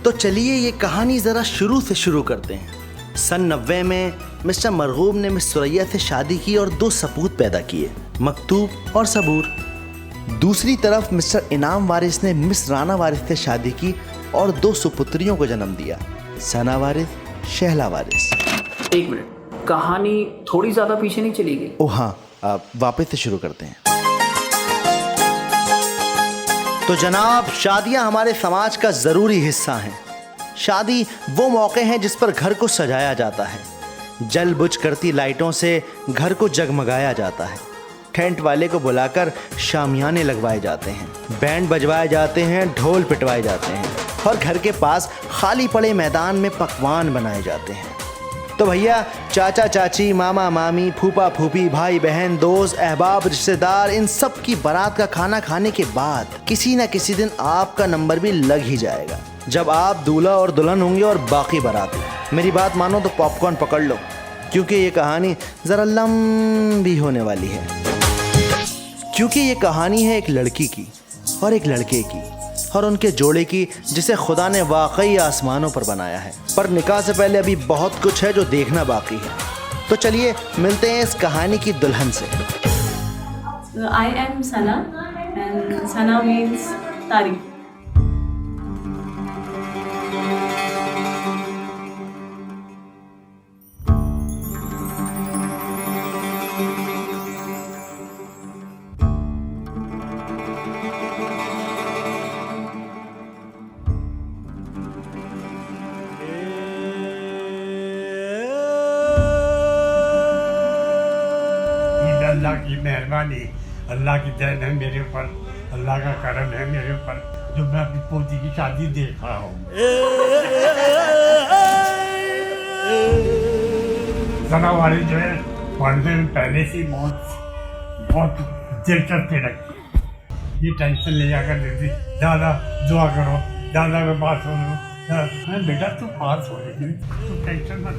तो चलिए ये कहानी ज़रा शुरू से शुरू करते हैं। सन 90 में मिस्टर मरगूब ने मिस सुरैया से शादी की और 2 सपूत पैदा किए, मकतूब और सबूर। दूसरी तरफ मिस्टर इनाम वारिस ने मिस राना वारिस से शादी की और 2 सुपुत्रियों को जन्म दिया, सना वारिस, शहला वारिस। 1 मिनट, कहानी थोड़ी ज़्यादा पीछे नहीं चली गई? ओह हाँ, वापस से शुरू करते हैं। तो जनाब, शादियां हमारे समाज का ज़रूरी हिस्सा हैं। शादी वो मौके हैं जिस पर घर को सजाया जाता है, जल बुझ करती लाइटों से घर को जगमगाया जाता है, टेंट वाले को बुलाकर शामियाने लगवाए जाते हैं, बैंड बजवाए जाते हैं, ढोल पिटवाए जाते हैं और घर के पास खाली पड़े मैदान में पकवान बनाए जाते हैं। तो भैया, चाचा चाची, मामा मामी, फूफा फूफी, भाई बहन, दोस्त, अहबाब, रिश्तेदार, इन सब की बारात का खाना खाने के बाद किसी न किसी दिन आपका नंबर भी लग ही जाएगा, जब आप दूल्हा और दुल्हन होंगे और बाकी बाराती। मेरी बात मानो तो पॉपकॉर्न पकड़ लो, क्योंकि ये कहानी ज़रा लंबी होने वाली है। क्योंकि ये कहानी है एक लड़की की और एक लड़के की और उनके जोड़े की, जिसे खुदा ने वाकई आसमानों पर बनाया है। पर निकाह से पहले अभी बहुत कुछ है जो देखना बाकी है। तो चलिए मिलते हैं इस कहानी की दुल्हन से। I am Sana and Sana means तारीफ। अल्लाह की मेहरबानी, अल्लाह की देन है मेरे ऊपर, अल्लाह का करम है मेरे ऊपर, जो मैं अपनी पोती की शादी देख रहा हूँ। सना वाली जो है पढ़ने में पहले से बहुत दिलचस्पी रखती, ये टेंशन ले जाकर देती, दादा दुआ करो, दादा मैं पास हो लूँ। बेटा तू पास हो जाएगी, तू टेंशन मत।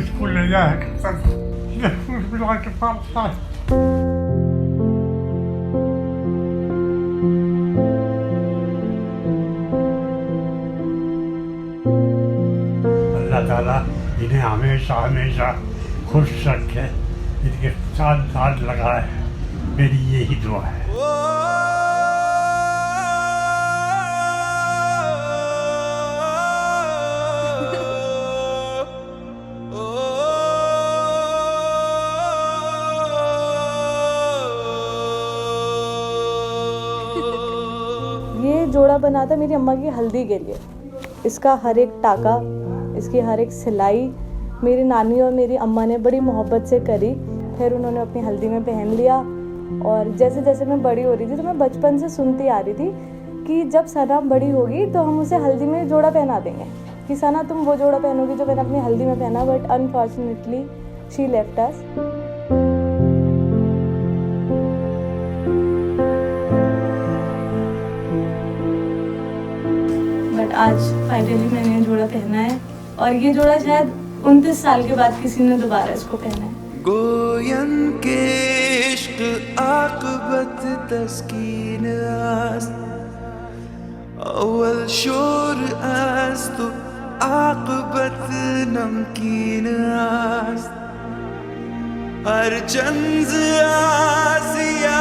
स्कूल ले जाया के पास। अल्लाह ताला इन्हें हमेशा हमेशा खुश रखे, इनके साथ साथ लगाए, मेरी यही दुआ है। ये जोड़ा बना था मेरी अम्मा की हल्दी के लिए। इसका हर एक टाका, इसकी हर एक सिलाई मेरी नानी और मेरी अम्मा ने बड़ी मोहब्बत से करी। फिर उन्होंने अपनी हल्दी में पहन लिया और जैसे जैसे मैं बड़ी हो रही थी तो मैं बचपन से सुनती आ रही थी कि जब सना बड़ी होगी तो हम उसे हल्दी में जोड़ा पहना देंगे, कि सना तुम वो जोड़ा पहनोगी जो मैंने अपनी हल्दी में पहना। But unfortunately she left us. But आज फाइनली मैंने ये जोड़ा पहना है और ये जोड़ा शायद 29 साल के बाद किसी ने दोबारा इसको पहना है। गोयन के इश्क आक़िबत तस्कीन आस्त, अव्वल शोर आस्त आक़िबत नमकीन आस्त, हर चंज आसिया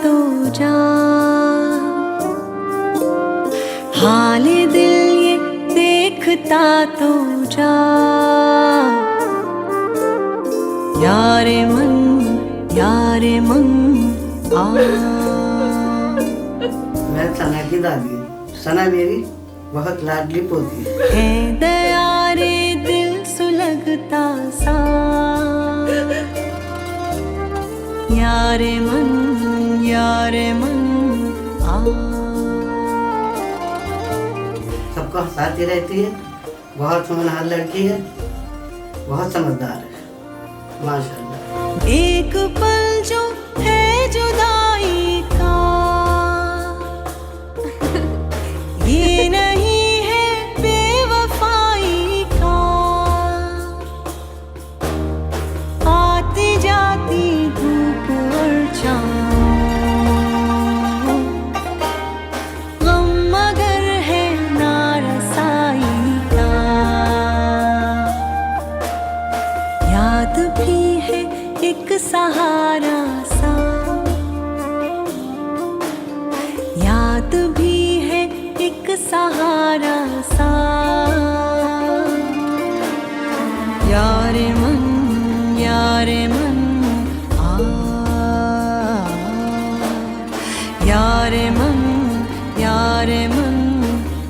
तो जा हाले दिल ये देखता तो जा, यारे मन आ। मैं सना की दादी हूँ। सना मेरी बहुत लाडली पोती है दया रे दिल सुलगता सा, यारे मन आ। सबको हंसाती रहती है, बहुत होनहार लड़की है, बहुत समझदार है माशाल्लाह। एक पल जो है जुदाई का, ये नहीं है बेवफाई का। आती जाती धूप और छाँव, गम मगर है ना रसाई का। याद भी है एक सहारा सा, याद भी है एक सहारा सा। यारे मन आ, यारे मन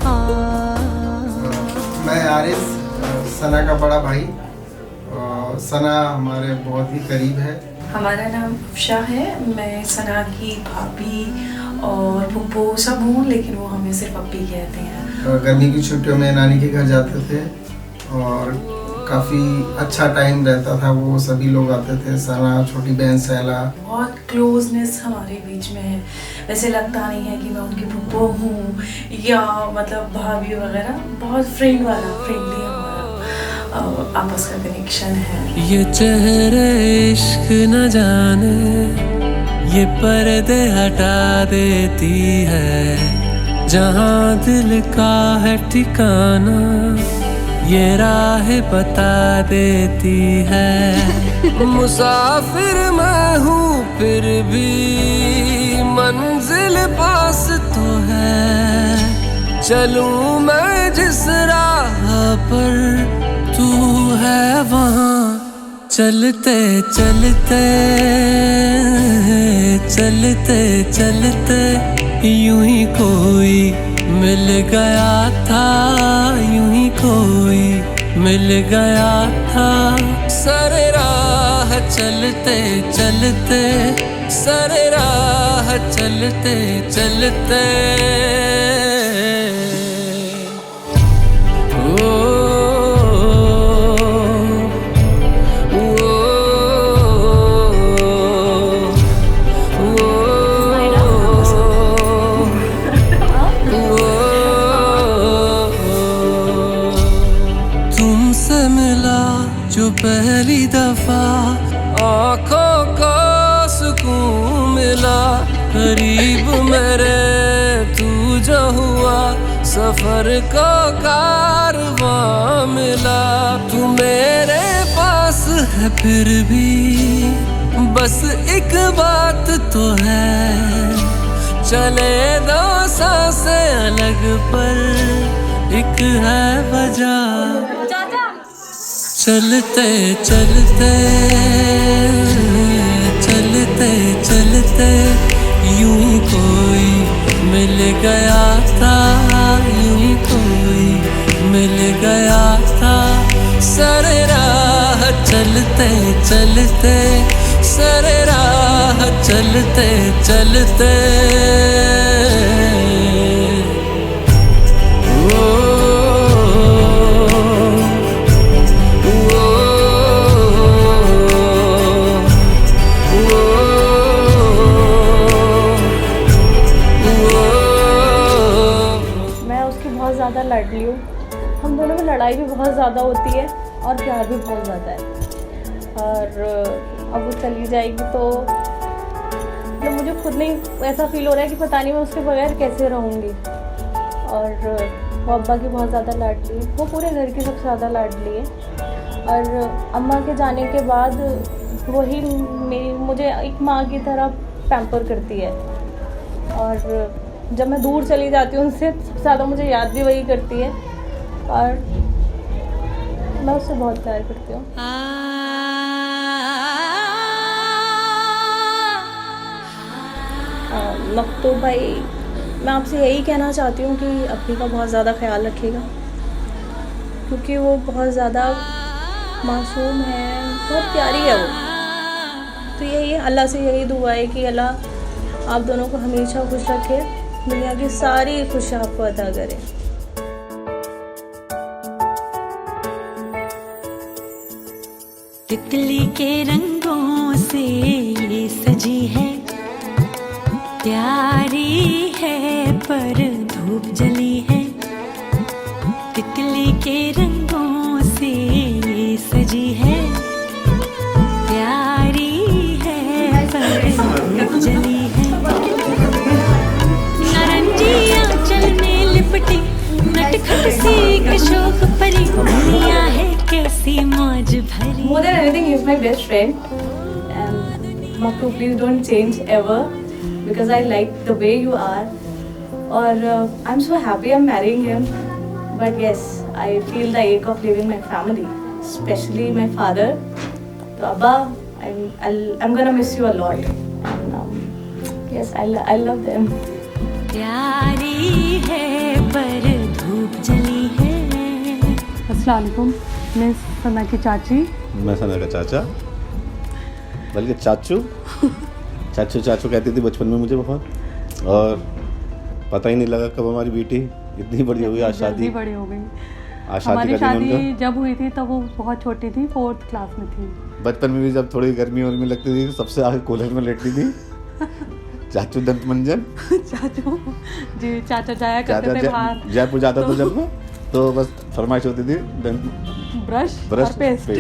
आ। मैं आरिस, सना का बड़ा भाई। सना हमारे बहुत ही करीब है। हमारा नाम अफशा है। मैं सना की भाभी और पुप्पो सब हूँ, लेकिन वो हमें सिर्फ अप्पी कहते हैं। गर्मी की छुट्टियों में नानी के घर जाते थे और काफ़ी अच्छा टाइम रहता था। वो सभी लोग आते थे, सना, छोटी बहन सैला। बहुत क्लोजनेस हमारे बीच में है। वैसे लगता नहीं है कि मैं उनकी पुप्पो हूँ या मतलब भाभी वगैरह। बहुत फ्रेंडली हमारा आपस का कनेक्शन है। ये चेहरे इश्क न जाने, ये पर्दे हटा देती है। जहाँ दिल का है ठिकाना, ये राह बता देती है। मुसाफिर मैं हूँ फिर भी मंजिल पास तो है। चलूँ मैं जिस राह पर, तू है वहाँ। चलते चलते चलते चलते यूं ही कोई मिल गया था, यूं ही कोई मिल गया था। सरे राह चलते चलते, सरे राह चलते चलते। जो पहली दफा आँखों को सुकून मिला, करीब मेरे तू जो हुआ, सफर को कारवां मिला। तू मेरे पास है फिर भी बस एक बात तो है। चले दो सांसें अलग पर एक है वजह। चलते चलते चलते चलते यूं ही कोई मिल गया था, यूं ही कोई मिल गया था। सरे राह चलते चलते, सरे राह चलते चलते। ज़्यादा लाडली हूँ। हम दोनों में लड़ाई भी बहुत ज़्यादा होती है और प्यार भी बहुत ज़्यादा है। और अब वो चली जाएगी तो मतलब मुझे खुद नहीं ऐसा फील हो रहा है कि पता नहीं मैं उसके बगैर कैसे रहूँगी। और वो अब्बा की बहुत ज़्यादा लाडली है, वो पूरे घर की सबसे ज़्यादा लाडली है। और अम्मा के जाने के बाद वही मुझे एक माँ की तरह पैम्पर करती है। और जब मैं दूर चली जाती हूँ उनसे, सबसे ज़्यादा मुझे याद भी वही करती है। और मैं उससे बहुत प्यार करती हूँ। मकतूब भाई, मैं आपसे यही कहना चाहती हूँ कि अप्पी का बहुत ज़्यादा ख्याल रखिएगा, क्योंकि वो बहुत ज़्यादा मासूम है, बहुत प्यारी है वो। तो यही अल्लाह से यही दुआ है कि अल्लाह आप दोनों को हमेशा खुश रखे, दुनिया की सारी खुशियाँ आपको अता करे। तितली के रंगों से ये सजी है, प्यारी है पर धूप जली है। तितली के रंगों से ये सजी है, प्यारी है पर धूप जली है। नारंगियाँ चलने लिपटी, नटखट सी कशोक परी, दुनिया है कैसी मौज भरी। More than anything, he's my best friend, and Makku, please don't change ever, because I like the way you are. Or I'm so happy I'm marrying him, but yes, I feel the ache of leaving my family, especially my father. So Abba, I'm gonna miss you a lot. And yes, I love them. प्यारी है पर धूप जली है। अस्सलाम वालेकुम, मैं सना की चाची। मैं सना का चाचा, बल्कि चाचू चाचू चाचू कहती थी बचपन में मुझे बहुत, और पता ही नहीं लगा कब हमारी बेटी इतनी बड़ी हो गई। आज शादी बड़ी हो गई। आज शादी हमारी का दिन शादी उनका। जब हुई थी तब वो बहुत छोटी थी, 4th क्लास में थी। बचपन में भी जब थोड़ी गर्मी और में लगती थी सबसे आगे कूलर में लेटती थी। चाचू दंत मंजन चाचू जी, चाचा जाया करते थे बाहर। जयपुर जाता था जब मैं, तो बस फरमाइश होती थी ब्रश और पेस्ट।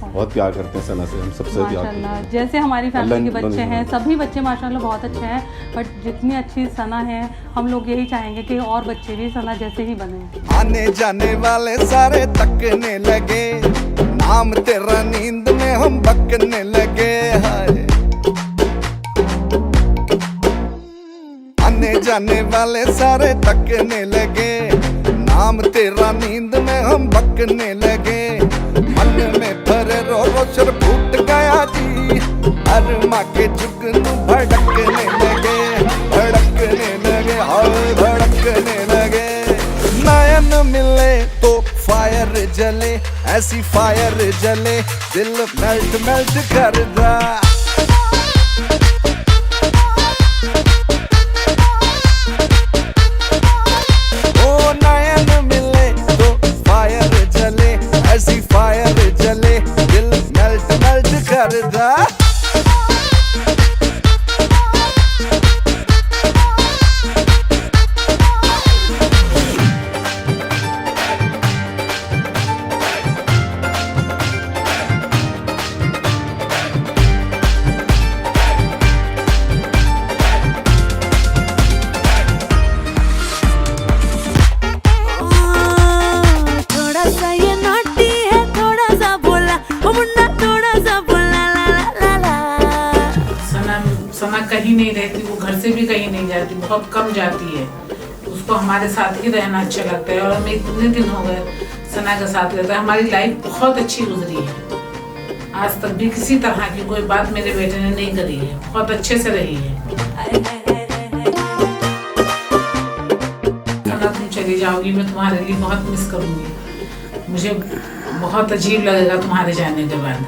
बहुत प्यार करते हैं सना से, हम सबसे प्यार करते माशाल्लाह, हैं। जैसे हमारी फैमिली के अल्लाह बच्चे हैं, सभी बच्चे माशाल्लाह बहुत अच्छे हैं, बट जितनी अच्छी सना है, हम लोग यही चाहेंगे कि और बच्चे भी सना जैसे ही बने। आने जाने वाले सारे तकने लगे, नाम तेरा नींद में हम बकने लगे। हाय आने जाने वाले सारे तकने लगे, नाम तेरा नींद में हम बकने लगे। मन में भरे रो शर फूट गया जी, अरमा के जुगनू भड़कने लगे, भड़कने लगे, हाय भड़कने लगे। नयन मिले तो फायर जले, ऐसी फायर जले दिल मेल्ट मेल्ट कर दा। ओ नयन मिले तो फायर जले, ऐसी फायर जले दिल मेल्ट मेल्ट कर दा। थोड़ा सा ये नॉटी है, थोड़ा सा बोला वो मुन्ना, थोड़ा सा बोला ला ला ला ला। सना कहीं नहीं रहती, वो घर से भी कहीं नहीं जाती, बहुत कम जाती है। उसको हमारे साथ ही रहना अच्छा लगता है, और हमें इतने दिन हो गए सना के साथ रहता है। हमारी लाइफ बहुत अच्छी गुजरी है, आज तक भी किसी तरह की कोई बात मेरे बेटे ने नहीं करी है, बहुत अच्छे से रही है। सना तुम चली जाओगी, मैं तुम्हारे लिए बहुत मिस करूँगी, मुझे बहुत अजीब लगेगा तुम्हारे जाने के बाद।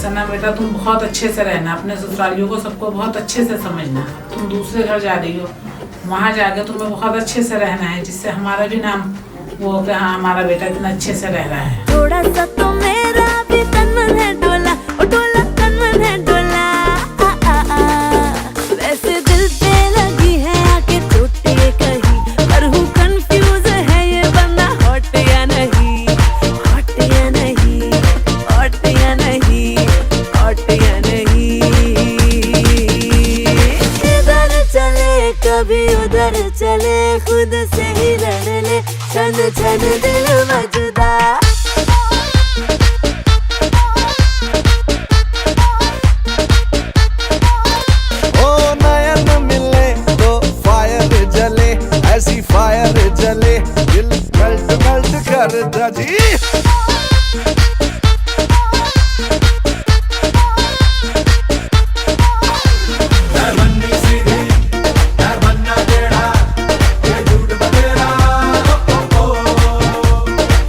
सना बेटा, तुम बहुत अच्छे से रहना, अपने ससुरालियों को सबको बहुत अच्छे से समझना। तुम दूसरे घर जा रही हो, वहाँ जाके तुम्हें बहुत अच्छे से रहना है, जिससे हमारा भी नाम वो कि हाँ हमारा बेटा इतना अच्छे से रह रहा है। थोड़ा सा तो मेरा भी तन मन है डोला, ओ डोला तन मन है डोला। वैसे दिल पे लगी है आके चोट ये कहीं, पर हूँ कंफ्यूज है ये बंदा हॉट या नहीं, हॉट या नहीं, हॉट या नहीं, हॉट या नहीं। इधर चले कभी उधर चले, खुद से ही लड़ ले, छन छन दिल मजदा। ओ नयन मिले तो फायर जले, ऐसी फायर जले दिल मेल्ट मेल्ट कर दा जी।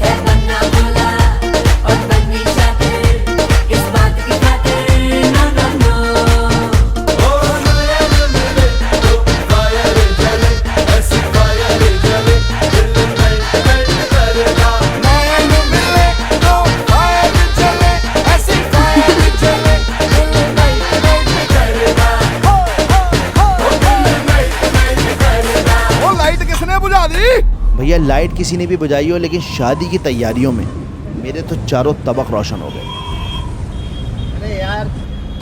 है बनना भैया लाइट किसी ने भी बुझाई हो, लेकिन शादी की तैयारियों में मेरे तो चारों तबक रोशन हो गए। अरे यार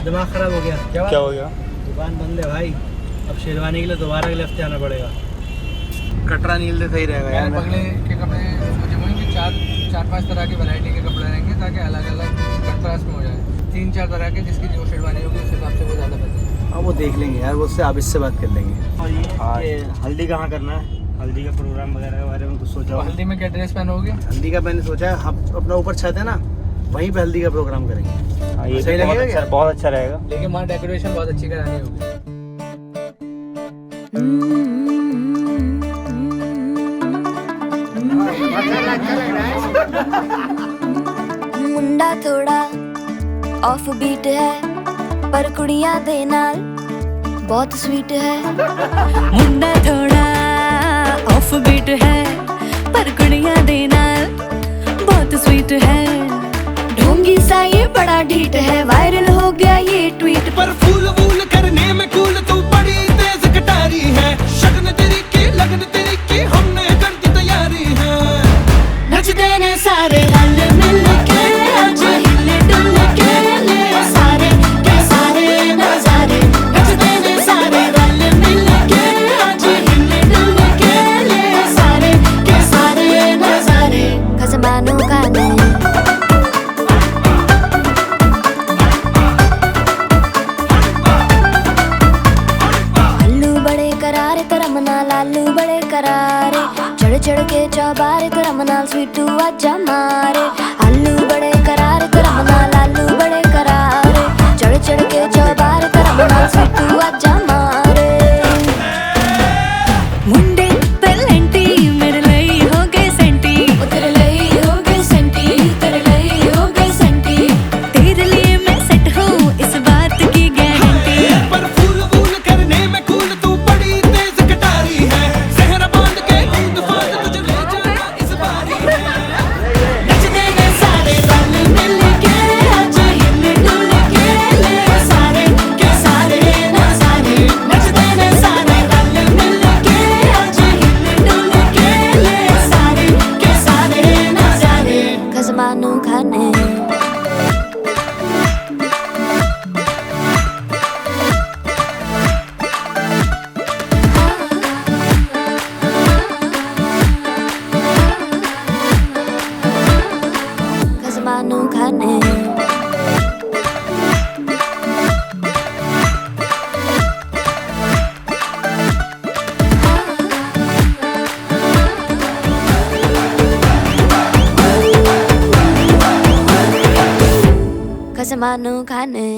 दिमाग खराब हो गया। क्या हो गया? दुकान बंद है भाई, अब शेरवानी के लिए दोबारा अगले हफ्ते आना पड़ेगा। कटरा नील से सही रहेगा यार। बंगले के कपड़े सोचे होंगे कि चार पांच तरह की वैरायटी के कपड़े रहेंगे ताकि अलग अलग कंट्रास्ट में हो जाए। 3-4 तरह के जिसकी जो शेरवानी होगी उस हिसाब से वो ज़्यादा बेहतर है। हाँ वो देख लेंगे यार, वो उससे आप इससे बात कर लेंगे। और ये हल्दी कहाँ करना है? हल्दी का प्रोग्राम वगैरह के बारे में कुछ सोचा? हल्दी में क्या ड्रेस पहनोगे? हल्दी का मैंने सोचा है, हम अपना ऊपर छत है ना, वहीं पे हल्दी का प्रोग्राम करेंगे। ये सही लगेगा क्या? बहुत अच्छा रहेगा, लेकिन वहाँ डेकोरेशन बहुत अच्छी करानी होगी। मुंडा थोड़ा ऑफ बीट है पर कुड़ियां दे नाल बहुत स्वीट है। मुंडा थोड़ा ऑफ बीट है पर कुड़ियां दे नाल बहुत स्वीट है। ढोंगी सा ये बड़ा ढीठ है, वायरल हो गया ये ट्वीट पर फूल वूल करने में कूल तू बड़ी तेज कटारी है। शगन तेरी की लगन तेरी की हमने कर दी तैयारी है। नचते ने सारे रल मिल के आज हिले डुल के ले सारे के सारे नजारे। नचते ने सारे रल मिल के आज हिले डुल के ले सारे के सारे नजारे। खसमानों का नहीं लालू बड़े करारे चढ़ चढ़ के चौबारे तरमनाल स्वीटू आजा मारे। आलू बड़े करारे तरमनाल लालू बड़े करारे चढ़ चढ़ के चौबारे तरमनाल स्वीटू आजा मारे। मुंडे पेलेंटी मेरे लई हो गए सेंटी, तेरे लई हो गए सेंटी, तेरे लई हो गए सेंटी। तेरे लिए मैं सेट हूँ इस बात की गारंटी। पर फूल वूल करने में कूल तू बड़ी तेज कटारी है। सहरा बांध के कूद फांद तुझे ले जाना इस बारी है। नचते ने सारे रल मिल के आज हिले डुल के ले सारे के सारे नजारे। नचते ने सारे रल मिल के आज हिले डुल के ले सारे के सारे नजारे। खसमानू खाने खसमानू खाने खसमानू खाने।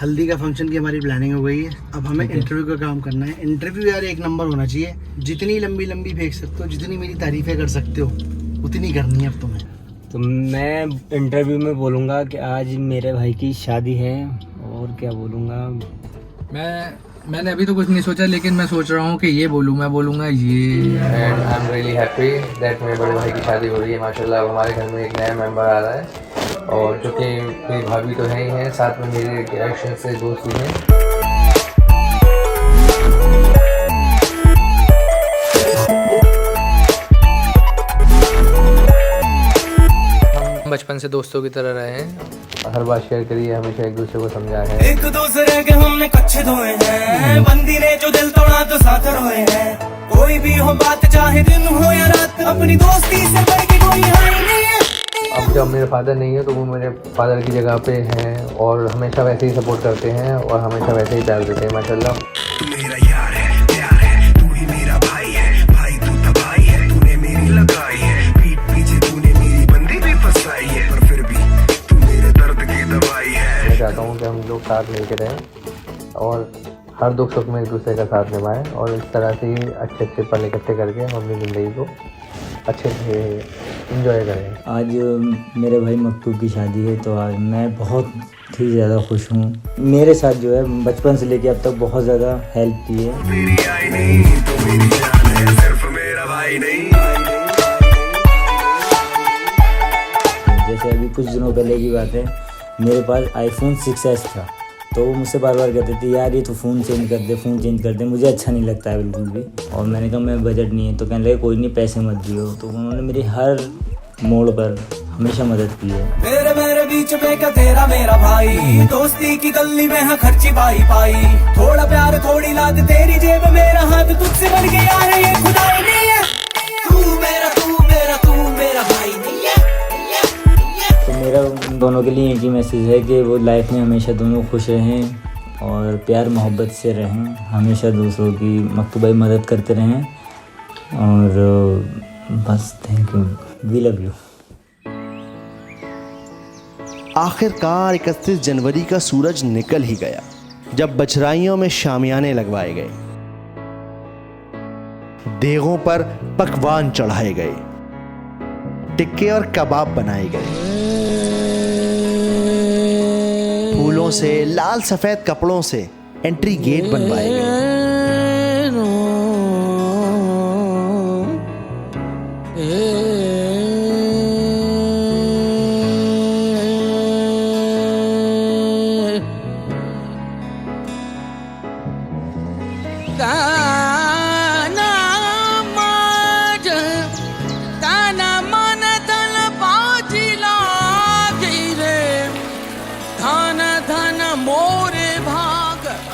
हल्दी का फंक्शन की हमारी प्लानिंग हो गई है, अब हमें इंटरव्यू का काम करना है। इंटरव्यू यार एक नंबर होना चाहिए, जितनी लंबी लंबी फेंक सकते हो, जितनी मेरी तारीफें कर सकते हो उतनी करनी है अब तुम्हें। तो मैं इंटरव्यू में बोलूँगा कि आज मेरे भाई की शादी है, और क्या बोलूँगा। मैंने अभी तो कुछ नहीं सोचा, लेकिन मैं सोच रहा हूँ कि ये बोलूँ, मैं बोलूँगा ये। And I am really happy that मेरे बड़े भाई की शादी हो रही है। माशाल्लाह हमारे घर में एक नया मेंबर आ रहा है, और जो कि मेरी भाभी तो है ही हैं, साथ में मेरे डायरेक्शन से दोस्त भी हैं। हम बचपन से दोस्तों की तरह रहे हैं, हर बात शेयर करिए, हमेशा एक दूसरे को समझा है। एक दूसरे के हमने कच्चे धोए हैं, बंदी ने जो दिल तोड़ा तो साथ रोए हैं। कोई भी हो बात चाहे दिन हो या रात, अपनी दोस्ती से बढ़ के कोई हाल नहीं है। अब जब मेरे फादर नहीं है तो वो मेरे फादर की जगह पे हैं, और हमेशा वैसे ही सपोर्ट करते हैं, और हमेशा वैसे ही प्यार देते हैं माशाल्लाह। तू मेरा यार है, प्यार है, तू ही मेरा भाई है, भाई तू तबाही है, तूने मेरी लगाई है, पीठ पीछे तूने मेरी बंदी भी फंसाई है, पर फिर भी तू मेरे दर्द की दवाई है। मैं चाहता हूँ कि हम लोग साथ मिलकर रहें और हर दुख सुख में एक दूसरे का साथ निभाएं, और इस तरह से ही अच्छे अच्छे पल इकट्ठे करके हम अपनी ज़िंदगी को अच्छे से इंजॉय करें। आज मेरे भाई मक्तू की शादी है, तो आज मैं बहुत ही ज़्यादा खुश हूँ। मेरे साथ जो है बचपन से लेके अब तक बहुत ज़्यादा हेल्प की है। मेरी आई नहीं तो मेरी जान है, सिर्फ मेरा भाई नहीं। जैसे अभी कुछ दिनों पहले की बात है, मेरे पास iPhone 6s था, तो वो मुझसे बार बार कहते थे यार ये तो फ़ोन चेंज कर दे, फ़ोन चेंज कर दे, मुझे अच्छा नहीं लगता है बिल्कुल भी। और मैंने कहा मैं बजट नहीं है, तो कहने लगे कोई नहीं पैसे मत दियो। तो उन्होंने मेरी हर मोड़ पर हमेशा मदद की है। मेरे बीच में क्या तेरा मेरा भाई, दोस्ती की गली में है खर्ची पाई पाई, थोड़ा प्यार थोड़ी लाद तेरी जेब मेरा हाथ तुझसे बन गया है, ये खुदाई नहीं है। तू मेरा भाई नहीं है। तो मेरा उन दोनों के लिए एक ही मैसेज है कि वो लाइफ में हमेशा दोनों खुश रहें और प्यार मोहब्बत से रहें, हमेशा दूसरों की मकतूबाई मदद करते रहें। और बस thank you, we love you. आखिरकार 31 जनवरी का सूरज निकल ही गया जब बछराइयों में शामियाने लगवाए गए, देगों पर पकवान चढ़ाए गए, टिक्के और कबाब बनाए गए, फूलों से लाल सफेद कपड़ों से एंट्री गेट बनवाए गए।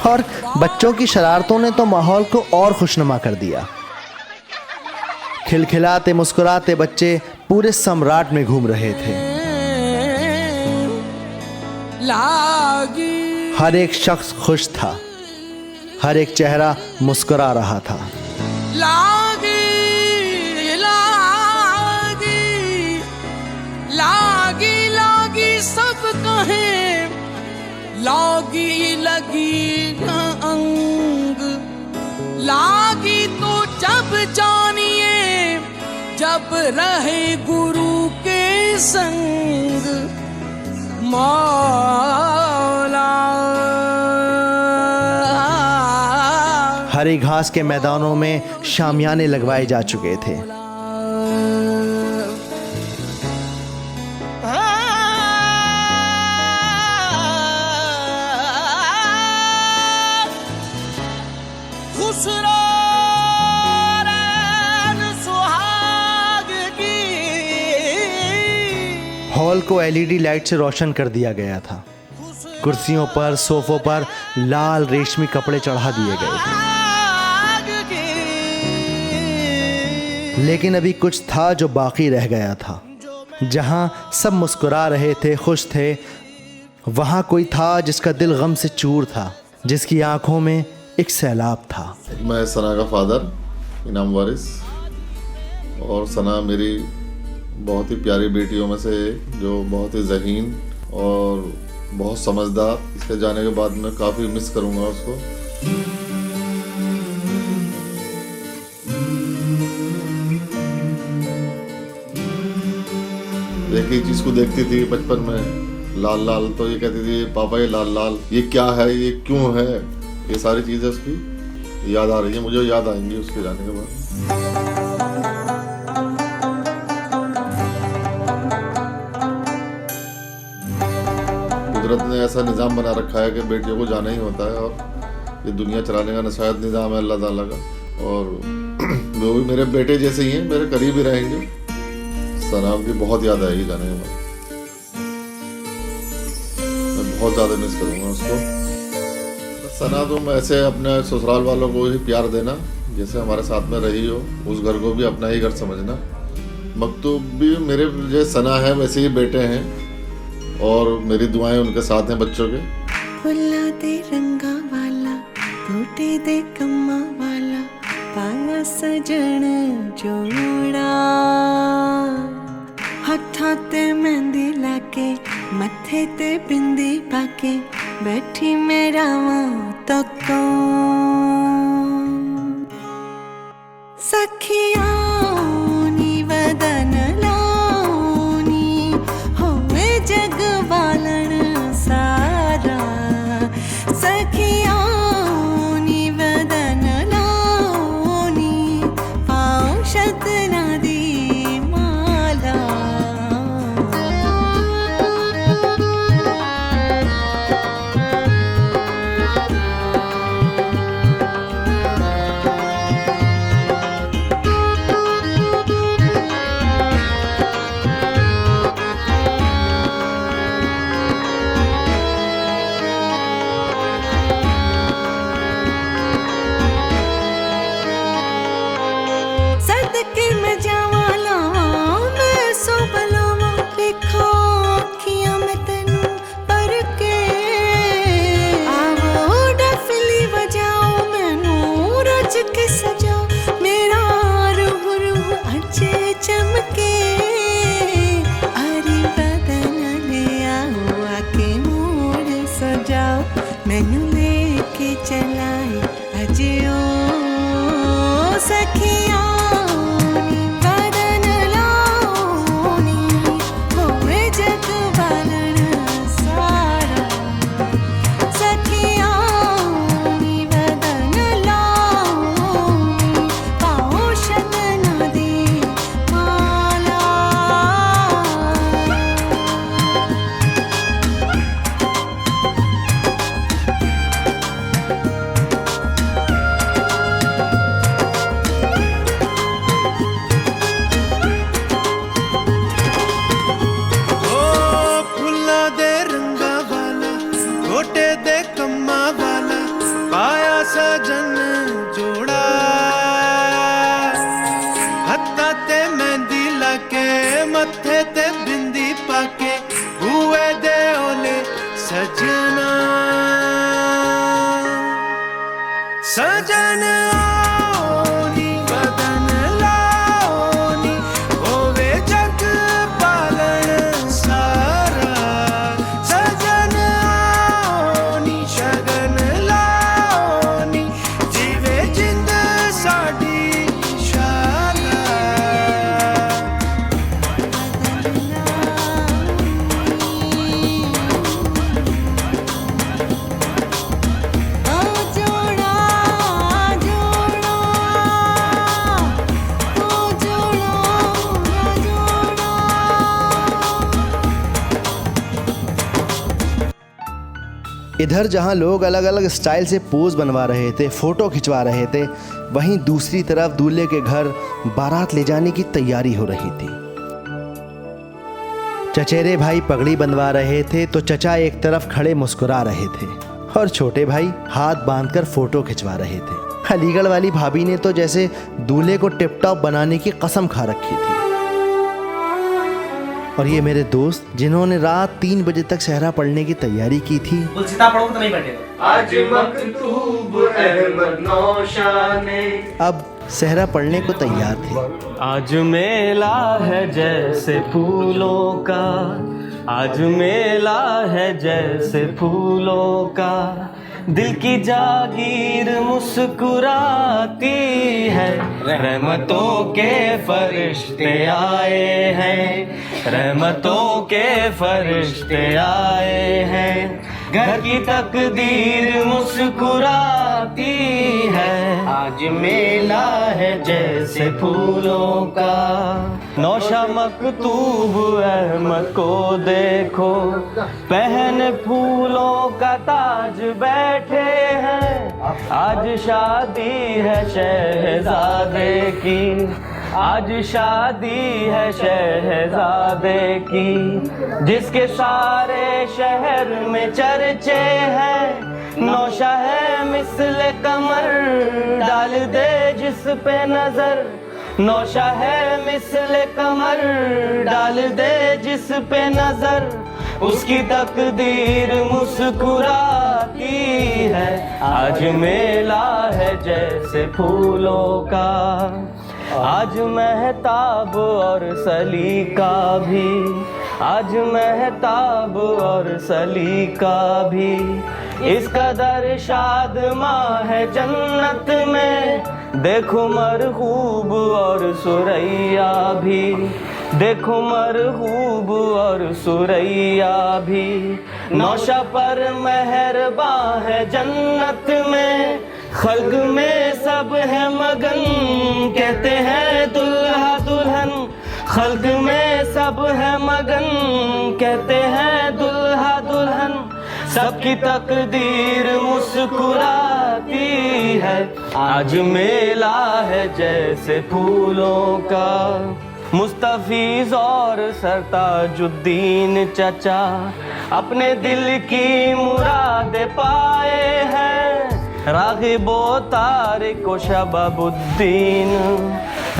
और बच्चों की शरारतों ने तो माहौल को और खुशनुमा कर दिया। खिलखिलाते मुस्कुराते बच्चे पूरे सम्राट में घूम रहे थे। हर एक शख्स खुश था, हर एक चेहरा मुस्कुरा रहा था। लागी सब कहें, लगी अंग, लागी तो जब जानिए जब रहे गुरु के संग, मौला। हरी घास के मैदानों में शामियाने लगवाए जा चुके थे। हॉल को एलईडी लाइट से रोशन कर दिया गया था। कुर्सियों पर सोफों पर लाल रेशमी कपड़े चढ़ा दिए गए थे। लेकिन अभी कुछ था जो बाकी रह गया था। जहां सब मुस्कुरा रहे थे, खुश थे, वहां कोई था जिसका दिल गम से चूर था, जिसकी आंखों में एक सैलाब था। मैं सना का फादर, इनाम वारिस, और सना मेरी बहुत ही प्यारी बेटियों में से जो बहुत ही ज़हीन और बहुत समझदार। इसके जाने के बाद मैं काफ़ी मिस करूँगा उसको। एक ही चीज़ को देखती थी बचपन में, लाल लाल, तो ये कहती थी पापा ये लाल लाल ये क्या है, ये क्यों है, ये सारी चीज़ें उसकी याद आ रही है, मुझे याद आएंगी उसके जाने के बाद। कुदरत ने ऐसा निज़ाम बना रखा है कि बेटियों को जाना ही होता है, और ये दुनिया चलाने का नशायद निज़ाम है अल्लाह ताला का। और वो भी मेरे बेटे जैसे ही हैं, मेरे करीब ही रहेंगे। सनाम की बहुत याद आएगी जाने के बाद, मैं बहुत ज़्यादा मिस करूँगा उसको। सना तुम ऐसे अपने ससुराल वालों को ही प्यार देना जैसे हमारे साथ में रही हो, उस घर को भी अपना ही घर समझना। मकतूब भी मेरे जैसे सना है वैसे ही बेटे हैं, और मेरी दुआएं उनके साथ हैं बच्चों के। फुल्ला दे रंगा वाला, बूटे दे कम्मा वाला, पाया सजन जोड़ा, हत्था ते मेहंदी लाके, मथे ते बिंदी पाके, बैठी मेरा तो सखिया नी वदन लानी, होवे जग बालन सारा, सखिया नी वदन लानी, पाँव शतना दी माला। मैनू लेके चलाए अजे ओ सखिया नी बदन लाओनी होवे जग बालन सारा सखिया नी बदन लाओनी पाओ शतन दे माला फुल्ला दे रंगा वाला गोटे दे कम्मा वाला पाया सजन जोड़ा हत्था ते मेहंदी लाके मत्थे ते बिंदी पाके हुए दे ओले सजना सजन आओनी बदन लाओनी होवे जग पालन सारा सजन आओनी शगन लाओनी जीवे जिंद साडी शाला जोड़ा जोड़ा इधर जहां लोग अलग अलग स्टाइल से पोज बनवा रहे थे, फोटो खिंचवा रहे थे, वहीं दूसरी तरफ दूल्हे के घर बारात ले जाने की तैयारी हो रही थी। चचेरे भाई पगड़ी बनवा रहे थे तो चचा एक तरफ खड़े मुस्कुरा रहे थे और छोटे भाई हाथ बांधकर फोटो खिंचवा रहे थे। अलीगढ़ वाली भाभी ने तो जैसे दूल्हे को टिप टॉप बनाने की कसम खा रखी थी। और ये मेरे दोस्त जिन्होंने रात 3 बजे तक सहरा पढ़ने की तैयारी की थी, आज मकतूब अहमद नौशाने अब सहरा पढ़ने को तैयार थे। आज मेला है जैसे फूलों का, आज मेला है जैसे फूलों का, दिल की जागीर मुस्कुराती है, रहमतों के फरिश्ते आए हैं, रहमतों के फरिश्ते आए हैं, घर की तकदीर मुस्कुराती है, आज मेला है जैसे फूलों का। नौशा मकतूब अहमद को देखो, पहन फूलों का ताज बैठे हैं, आज शादी है शहजादे की, आज शादी है शहजादे की, जिसके सारे शहर में चर्चे हैं, नौशा है मिस्ल कमर डाल दे जिस पे नजर, नौशा है मिस्ल कमर डाल दे जिस पे नजर, उसकी तकदीर मुस्कुराती है, आज मेला है जैसे फूलों का। आज महताब और सलीका भी, आज महताब और सलीका भी, इस कदर शादमा है जन्नत में, देखो मरहूब और सुरैया भी, देखो मरहूब और सुरैया भी, नौशा पर मेहरबान है जन्नत में, खल्क में सब है मगन, कहते हैं दुल्हा दुल्हन, खल्क में सब है मगन, कहते हैं दुल्हा दुल्हन, सबकी तकदीर मुस्कुराती है, आज मेला है जैसे फूलों का। मुस्तफीज और सरताजुद्दीन चचा अपने दिल की मुराद पाए हैं, रागिबो तारिको शबाबुद्दीन,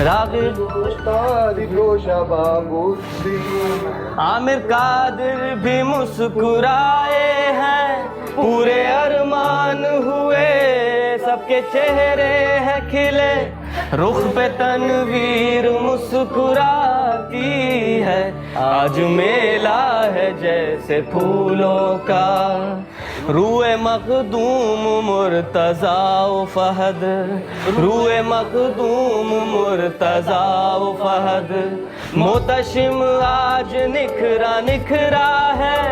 रागिबो तारिको शबाबुद्दीन, आमिर कादिर भी मुस्कुराए हैं, पूरे अरमान हुए, सबके चेहरे हैं खिले, रुख पे तनवीर मुस्कुराती मुस्कुराती है, आज मेला है जैसे फूलों का। रूए मखदूम मुर्तज़ा व फहद, रूए मखदूम मुर्तज़ा व फहद, मोतशिम आज निखरा निखरा है,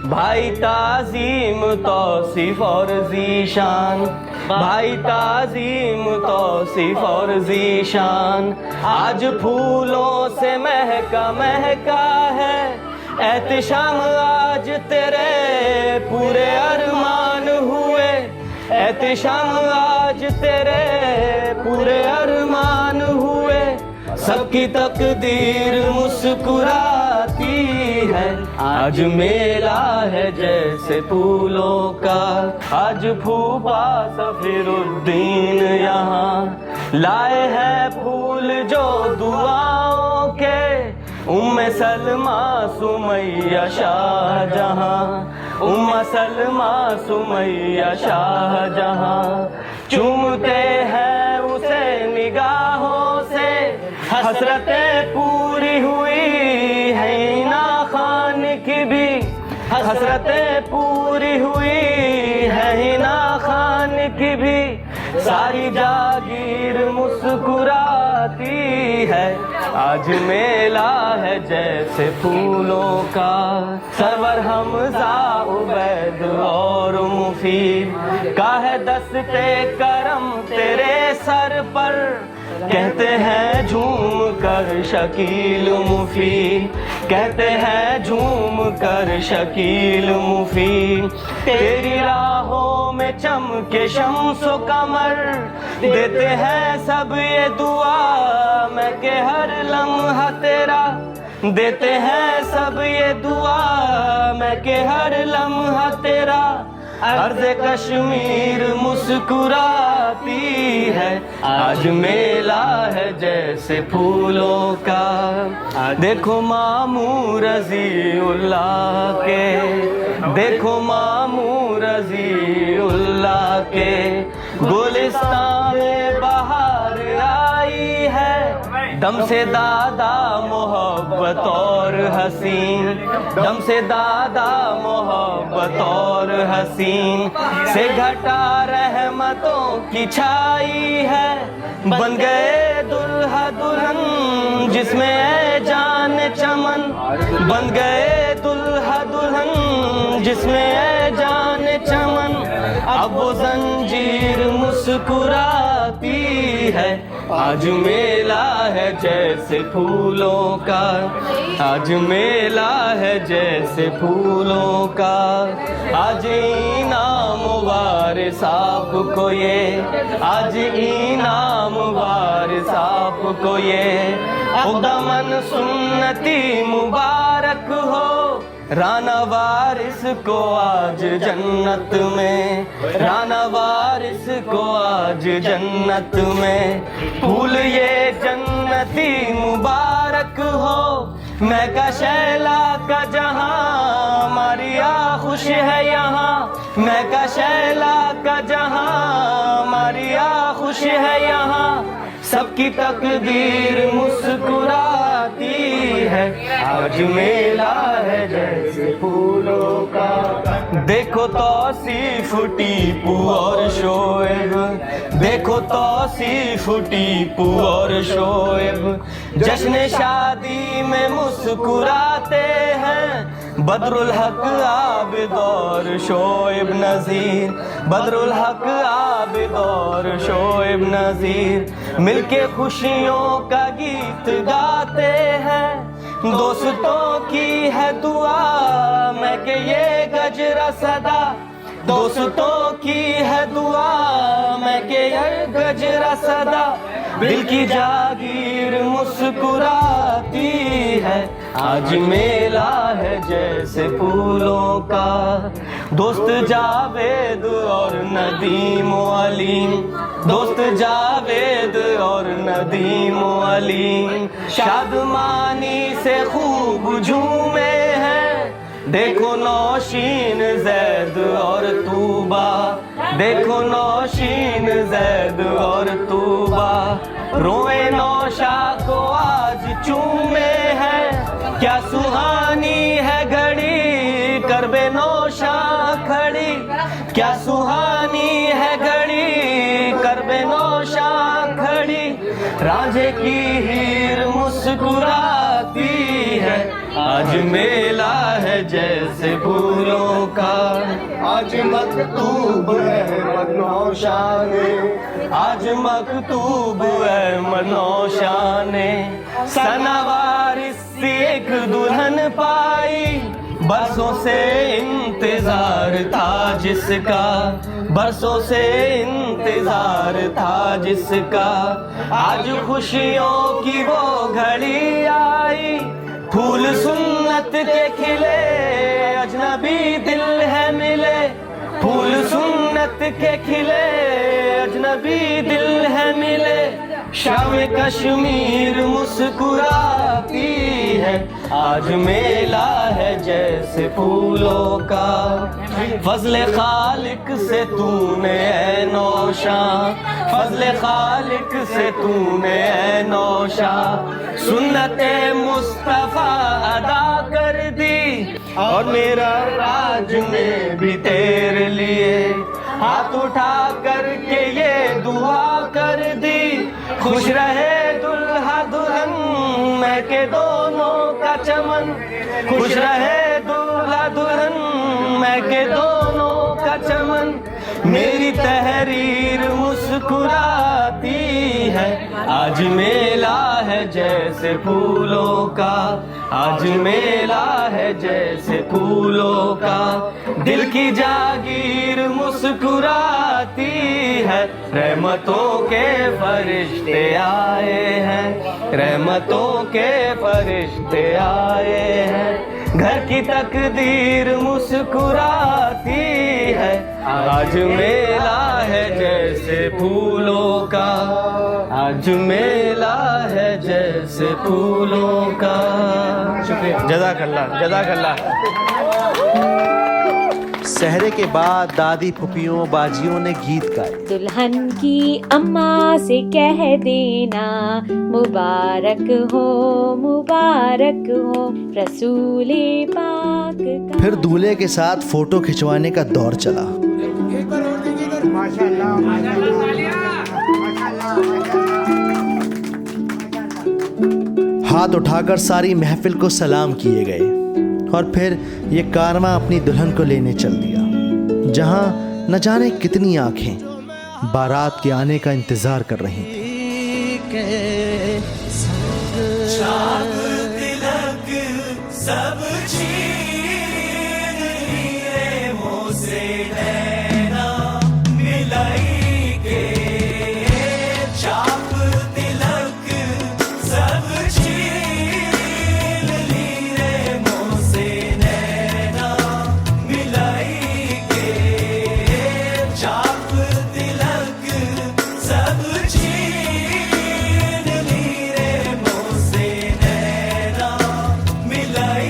भाई ताज़ीम तौसीफ और ज़ीशान, भाई ताज़ीम तौसीफ और ज़ीशान। आज फूलों से महका महका है, एहतिशाम आज तेरे पूरे अरमान हुए, एहतिशाम आज तेरे पूरे अरमान हुए। सबकी तकदीर मुस्कुराती है, आज मेला है जैसे फूलों का। आज फूफा सफीरुद्दीन यहाँ लाए हैं फूल जो दुआओं के, उम्मे सलमा सुमैया शाहजहां, उम्मे सलमा सुमैया शाहजहां, चूमते हैं उसे निगाहों से, हसरतें पूरी हुई है ना खान की भी, हसरतें पूरी हुई है ना खान की भी। सारी जागीर मुस्कुराती है, आज मेला है जैसे फूलों का। सरवर हमजा उबैद और मुफीद का है दस्ते करम तेरे सर पर, कहते हैं झूम कर शकील मुफीद, कहते हैं झूम कर शकील मुफीद। तेरी राहों में चमके शम्सो कमर, देते हैं सब ये दुआ मैं के हर लम्हा तेरा, देते हैं सब ये दुआ मैं के हर लम्हा तेरा। अर्ज़े कश्मीर मुस्कुराती है, आज मेला है जैसे फूलों का। देखो मामू रज़ीउल्लाह के, देखो मामू रज़ीउल्लाह के, गुलिस्तान में बहार आई है, दम से दादा मोहब्बत और हसीन, दम से दादा मोहब्बत और हसीन, से घटा रहमतों की छाई है, बन गए दुल्हा दुल्हन जिसमें है जान चमन, बन गए दुल्हा दुल्हन जिसमें है जान चमन। अब वो जंजीर मुस्कुराती है, आज मेला है जैसे फूलों का, आज मेला है जैसे फूलों का। आज इनाम वारिस आपको ये, आज इनाम वारिस आपको ये, खुदामन सुन्नती मुबारक हो, राना वारिस को आज जन्नत में, राना वारिस को आज जन्नत में। फूल ये जन्नती मुबारक हो, मैं का शैला का जहां, मारिया खुश है यहाँ, मैं का शैला का जहां, मारिया खुश है यहाँ। सबकी तकदीर मुस्कुराती है, आज मेला है जैसे फूलों का। देखो तौसीफ टीपू और शोएब, देखो तौसीफ टीपू और शोएब, जश्न शादी में मुस्कुराते हैं। बदरुल हक आबिद और शोएब नज़ीर, बदरुल हक आबिद और शोएब नज़ीर, मिलके खुशियों का गीत गाते हैं। दोस्तों की है दुआ मैं के ये गजरा सदा, दोस्तों की है दुआ मैं के ये गजरा सदा। दिल की जागीर मुस्कुराती है, आज मेला है जैसे फूलों का। दोस्त जावेद और नदीम अलीम, दोस्त जावेद और नदीम अलीम, शादमानी से खूब झूमे हैं। देखो नौशीन जैद और तूबा, देखो नौशीन जैद और तूबा, रोए नौशा को आज चूमे हैं। क्या सुहानी है घड़ी कर बेनौशा खड़ी, क्या सुहानी है घड़ी कर बेनौशा खड़ी, रांझे की हीर मुस्कुराती है, आज मेला है जैसे फूलों का, आज मकतूब है मनौशा ने, आज मकतूब है मनौशा ने, सनावारिस सी एक दुल्हन पाई, बरसों से इंतजार था जिसका, बरसों से इंतजार था जिसका, आज खुशियों की वो घड़ी आई, फूल सुन्नत के खिले अजनबी दिल है मिले, फूल सुन्नत के खिले अजनबी दिल है मिले, शाम कश्मीर मुस्कुराती है, आज मेला है जैसे फूलों का, फजले खालिक से तूने ऐ नौशा, फजले खालिक से तूने ऐ नौशा, सुन्नते मुस्तफा अदा कर दी, और मेरा राज में भी तेरे लिए, हाथ उठा करके ये दुआ कर दी, खुश रहे दुल्हा दुल्हन मैं के दोनों का चमन, खुश रहे दूल्हा दुल्हन मैं के दोनों का चमन, मेरी तहरीर मुस्कुराती है, आज मेला है जैसे फूलों का, आज मेला है जैसे फूलों का, दिल की जागीर मुस्कुराती है, रहमतों के फरिश्ते आए हैं, रहमतों के फरिश्ते आए हैं, घर की तकदीर मुस्कुराती है, आज मेला है जैसे फूलों का, आज मेला है जैसे फूलों का। शुक्रिया, जज़ाकल्लाह जज़ाकल्लाह। सहरे के बाद दादी फुफियों बाजियों ने गीत गाए। दुल्हन की अम्मा से कह देना मुबारक हो रसूले पाक का। फिर दूल्हे के साथ फोटो खिंचवाने का दौर चला। हाथ उठाकर सारी महफिल को सलाम किए गए और फिर ये कारवां अपनी दुल्हन को लेने चल दिया, जहां न जाने कितनी आंखें बारात के आने का इंतजार कर रही थी। सब छीन लिए मुझसे नैना मिलाई के, चाप तिलक सब छीन लिए मुझसे नैना मिलाई के, चाप तिलक सब छीन लिए मुझसे नैना मिलाई।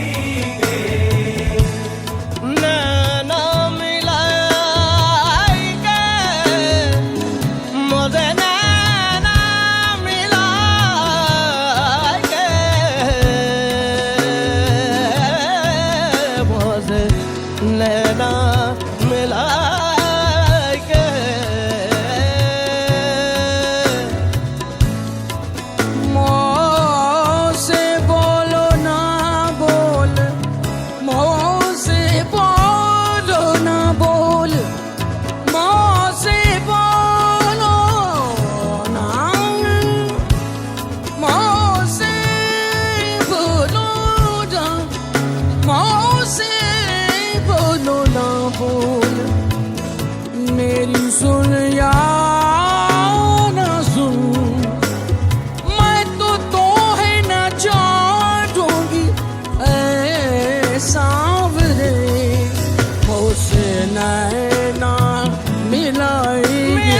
मेरी सुन या ना सुन, मैं तो है न छोड़ूंगी ऐ सांवरे, मुझसे नैना मिलाएंगे।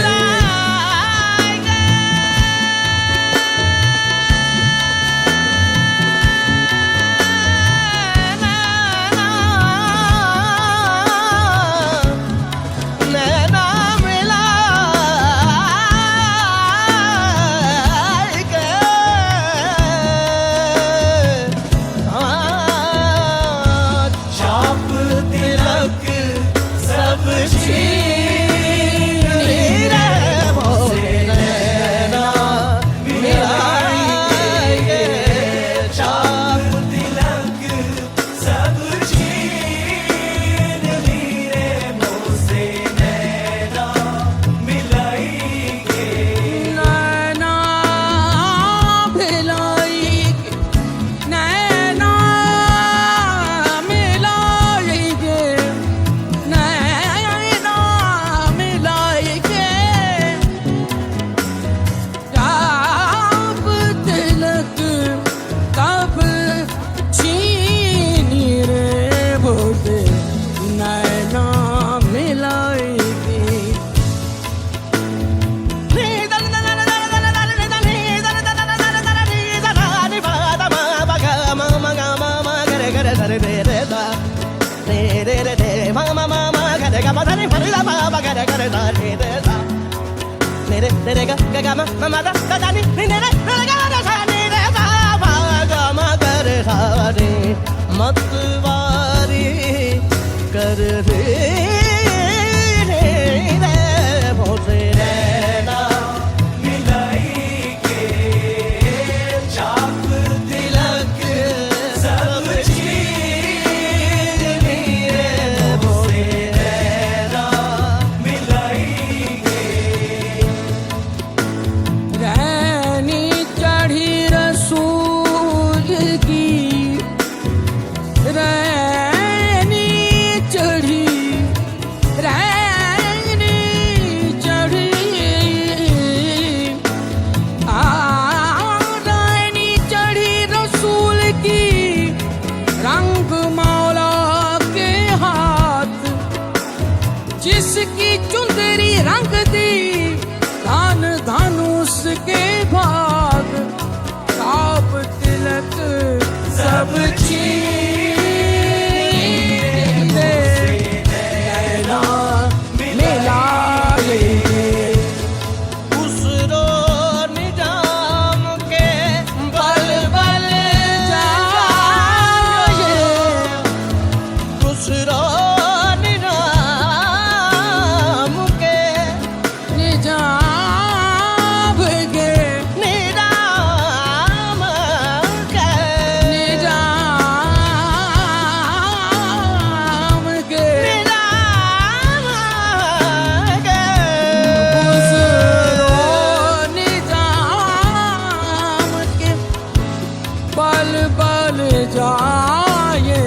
मतवारी कर रे भोसे रहना मिलाई के चाप तिलक सब चीज रे भोसे रहना मिलाई के रहनी चढ़ी रसूल की रैनी चढ़ी रैनी चढ़ी रसूल की रंग मौला के हाथ जिसकी चुंदरी रंग दी धान धानुष के भाग काप तिलक सब चीज नैना मिलाएंगे उस रो निजाम के बल बल जाए उस रो निजाम के निजाम के निजाम के निजाम के निजाम के गुजरो निजाम के बल बल जाए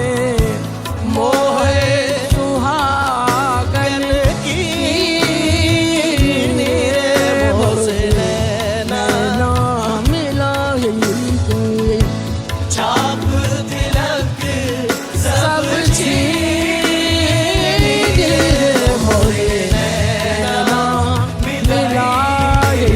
मोहे सुहागन की भोसे नैना मिलाएंगे छाप तिलक सब चीज मोहे नैना मिलाएंगे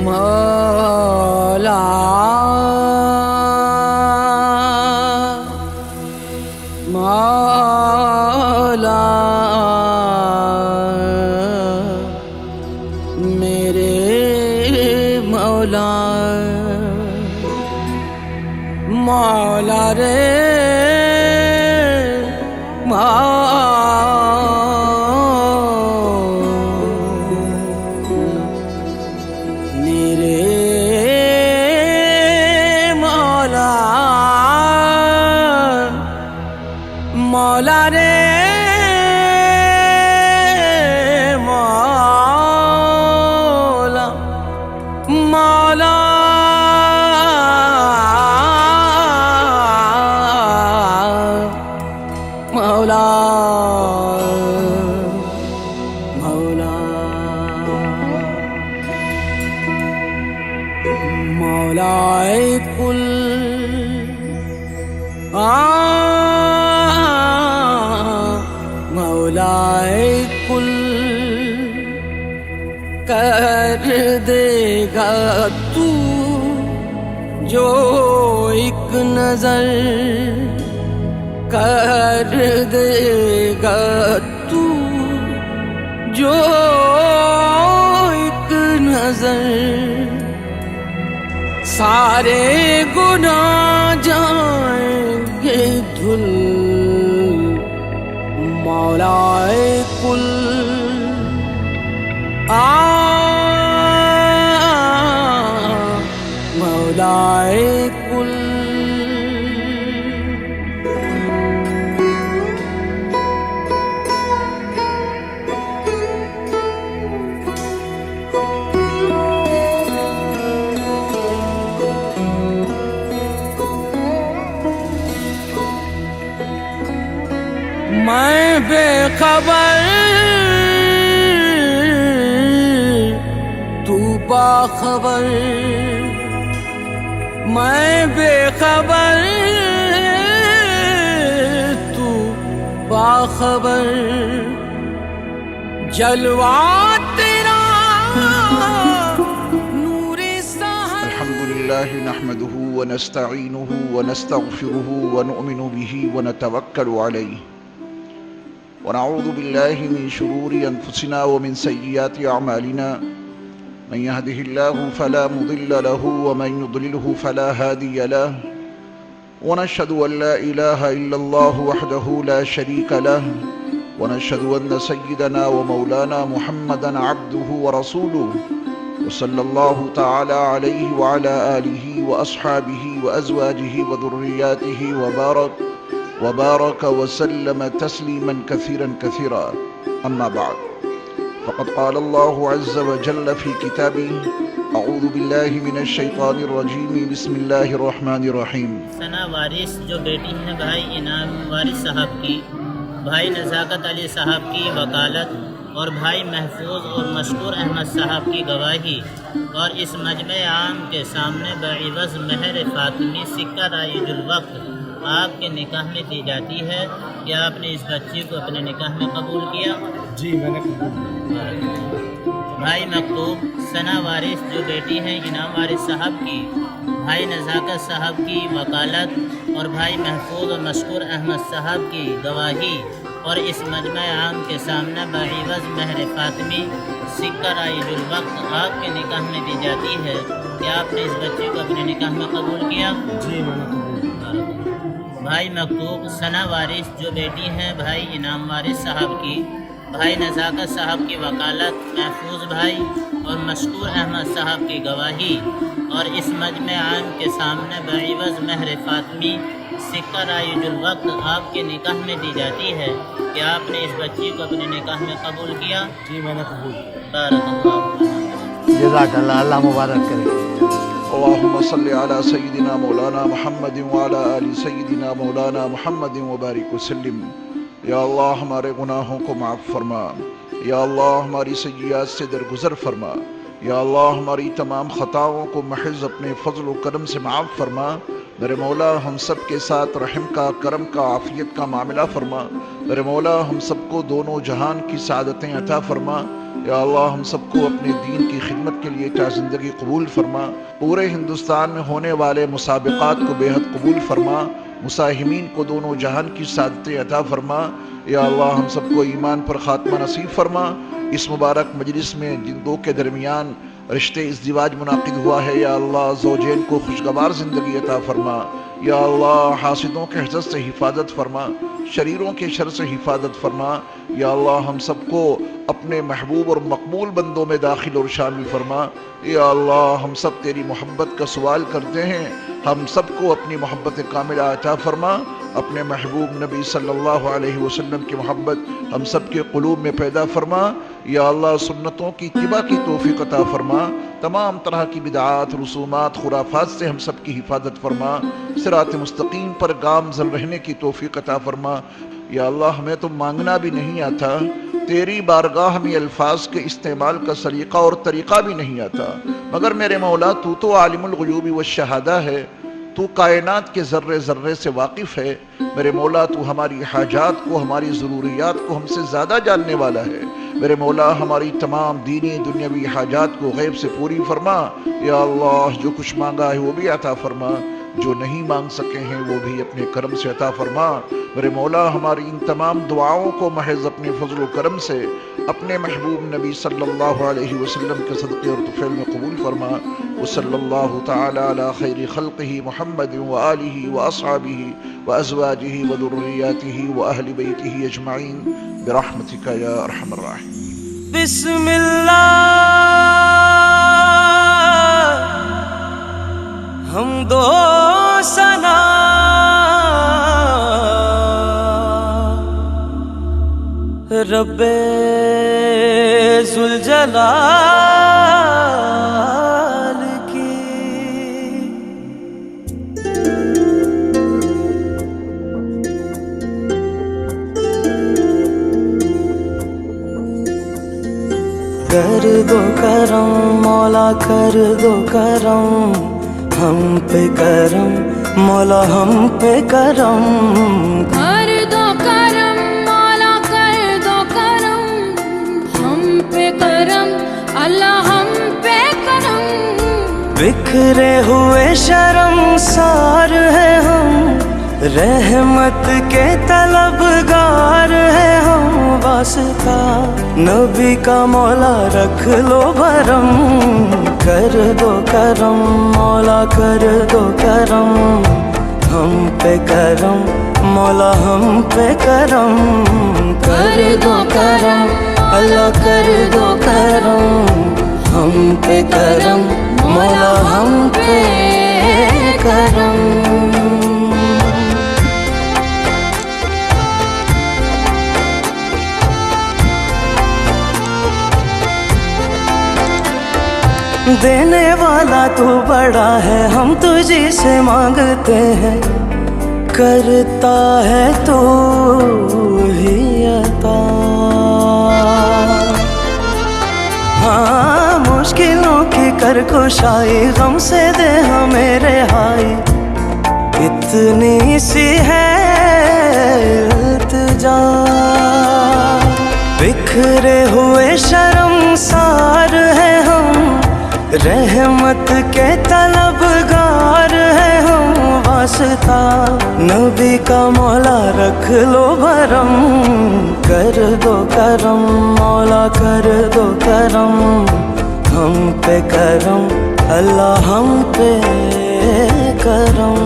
मौला मौला मेरे मौला मौला रे मेरे मौला मौला रे मौला मौला मौलाए कुल कर देगा तू जो एक नजर कर देगा तू जो एक नजर सारे गुनाह जाएंगे धुल मौलाए कुल मौलाए कुल मैं बेखबर तू बाखबर मैं बेखबर तू बाखबर जलवा तेरा नूरे सहर अल्हम्दुलिल्लाह नहमदुहु व नस्तईनुहु व नस्तगफिरुहु व नुअमिनु बिही व नतवक्कलु अलैहि व नऊज़ु बिल्लाहि मिन शुरूरि अनफुसिना व मिन सय्यिआति अअमालिना मन यहदिहिल्लाहु फला मुदिल्ल लहु व मन युद्लिलहु फला हादिय लहु व नशहदु अन ला इलाहा इल्लल्लाहु वहदहु ला शरीका लहु व नशहदु अन्न सय्यिदना व मौलाना मुहम्मदन अब्दुहु व रसूलुहु व सल्लल्लाहु तआला अलैहि व अला आलिहि व अस्हाबिहि व अज़वाजिहि व ज़ुर्रिय्यातिहि व बारक वसल्लम तस्लीमन कसीरन कसीरा अम्मा बाद फ़क़द क़ाल अल्लाहु अज़्ज़ व जल्ल फ़ी किताबिही अऊज़ु बिल्लाहि मिनश शैतानिर रजीम बिस्मिल्लाहिर रहमानिर रहीम। सना वारिस जो बेटी हैं भाई इनाम वारिस साहब की, भाई नज़ाकत अली साहब की वकालत और भाई महफूज और मशकूर अहमद साहब की गवाही और इस मजमे आम के सामने बइवज़ महर फ़ातिमी सिक्का राइजुल वक्त आपके निकाह में दी जाती है। क्या आपने इस बच्ची को अपने निकाह में कबूल किया? जी मैंने कबूल किया। भाई मकतूब सना वारिस जो बेटी हैं इनाम वारिस साहब की, भाई नज़ाकत साहब की वकालत और भाई महफूज और मशकूर अहमद साहब की गवाही और इस मजमा आम के सामने बइवज़ महर फ़ातिमी सिक्का राइजुल वक्त आपके निकाह में दी जाती है। क्या आपने इस बच्चे को अपने निकाह में कबूल किया? जी मैंने कबूल। भाई मकतूब सना वारिस जो बेटी हैं भाई इनाम वारिस साहब की, भाई नज़ाकत साहब की वकालत, महफूज भाई और मशकूर अहमद साहब की गवाही और इस मजमे आम के सामने बइवज़ महर फ़ातिमी सिक्का राइजुल वक्त आपके निकाह में दी जाती है। क्या आपने इस बच्ची को अपने निकाह में कबूल किया? जी मैंने कबूल। जज़ाकल्लाह, अल्लाह मुबारक करे। अल्लाहुम्मा सल्लि अला सय्यिदिना मौलाना मुहम्मदिन व अला आलि सय्यिदिना मौलाना मुहम्मदिन व बारिक वसल्लिम। या अल्लाह हमारे गुनाहों को माफ़ फरमा, या अल्लाह हमारी सय्यिआत से दरगुजर फरमा, या अल्लाह हमारी तमाम ख़ताओं को महज़ अपने फ़ज़ल व करम से माफ़ फरमा। मेरे मौला हम सब के साथ रहम का, करम का, आफ़ियत का मामला फरमा। मेरे मौला हम सबको दोनों जहान की सादतें अता फरमा। या अल्लाह हम सबको अपने दीन की खिदमत के लिए ता ज़िंदगी कबूल फरमा। पूरे हिंदुस्तान में होने वाले मुसाबिक़ात को बेहद कबूल फरमा। मुसाहिमीन को दोनों जहान की सादतें अता फरमा। या अल्लाह हम सबको ईमान पर ख़ात्मा नसीब फरमा। इस मुबारक मजलिस में जिन दो के दरमियान रिश्ते इज़्दिवाज मुनाकिद हुआ है, या अल्लाह ज़ौजैन को खुशगवार ज़िंदगी अता फरमा। या अल्लाह हासिदों के हसद से हिफाजत फरमा, शरीरों के शर से हिफाजत फरमा। या अल्लाह हम सबको अपने महबूब और मकबूल बंदों में दाखिल और शामिल फरमा। या अल्लाह हम सब तेरी मोहब्बत का सवाल करते हैं, हम सबको अपनी मोहब्बत कामिला अता फरमा। अपने महबूब नबी सल्लल्लाहु अलैहि वसल्लम की मोहब्बत हम सब के क़ुलूब में पैदा फरमा। या अल्लाह सुन्नतों की इत्तिबा की तौफ़ीक़ अता फरमा। तमाम तरह की बिदआत, रसूमात, खुराफात से हम सब की हिफाजत फरमा। सिरात मुस्तकीम पर गामज़न रहने की तौफ़ीक़ अता फरमा। या अल्लाह हमें तो मांगना भी नहीं आता, तेरी बारगाह में अल्फाज के इस्तेमाल का सलीक़ा और तरीक़ा भी नहीं आता, मगर मेरे मौला तू तो आलिमुल ग़ुयूबि व शहादा है, तू कायनात के ज़र्रे ज़र्रे से वाकिफ़ है। मेरे मौला तू हमारी हाजात को, हमारी ज़रूरियात को हमसे ज़्यादा जानने वाला है। मेरे मौला हमारी तमाम दीनी दुनियावी हाजात को गैब से पूरी फरमा। या अल्लाह जो कुछ मांगा है वो भी अता फरमा, जो नहीं मांग सके हैं वो भी अपने करम से अता फरमा। मेरे मौला हमारी इन तमाम दुआओं को महज अपने फजल करम से अपने महबूब नबी सल्लल्लाहु अलैहि वसल्लम के सदक़े और तुफ़ैल में कबूल फरमा। व सल्लल्लाहु तआला अला खैरि खल्क़िही मुहम्मद व आलिही व अस्हाबिही व अज़वाजिही व ज़ुर्रिय्यातिही व अहलि बैतिही अजमईन बिरहमतिका या अरहमर राहिमीन। बिस्मिल्लाह हम दो सना रब्बे ज़ुल जलाल की। कर दो करम मौला कर दो करम, हम पे करम मौला हम पे करम। कर दो करम मौला कर दो करम, हम पे करम अल्लाह हम पे करम। बिखरे हुए शर्मसार है हम, रहमत के तलबगार है हम। वास्ता नबी का मौला रख लो भरम, कर दो करम मौला कर दो करम, हम पे करम मौला हम पे करम। कर दो करम अल्लाह कर दो करम, हम पे करम मौला हम पे करम। देने वाला तू बड़ा है, हम तुझी से मांगते हैं, करता है तू ही अता। हाँ मुश्किलों की कर कुशाई, गम से दे हमें रिहाई, इतनी सी है इल्तिजा। बिखरे हुए शर्मसार है हम, रहमत के तलबगार है हम। वास्ता नबी का मौला रख लो भरम, कर दो करम मौला कर दो करम, हम पे करम अल्लाह हम पे करम।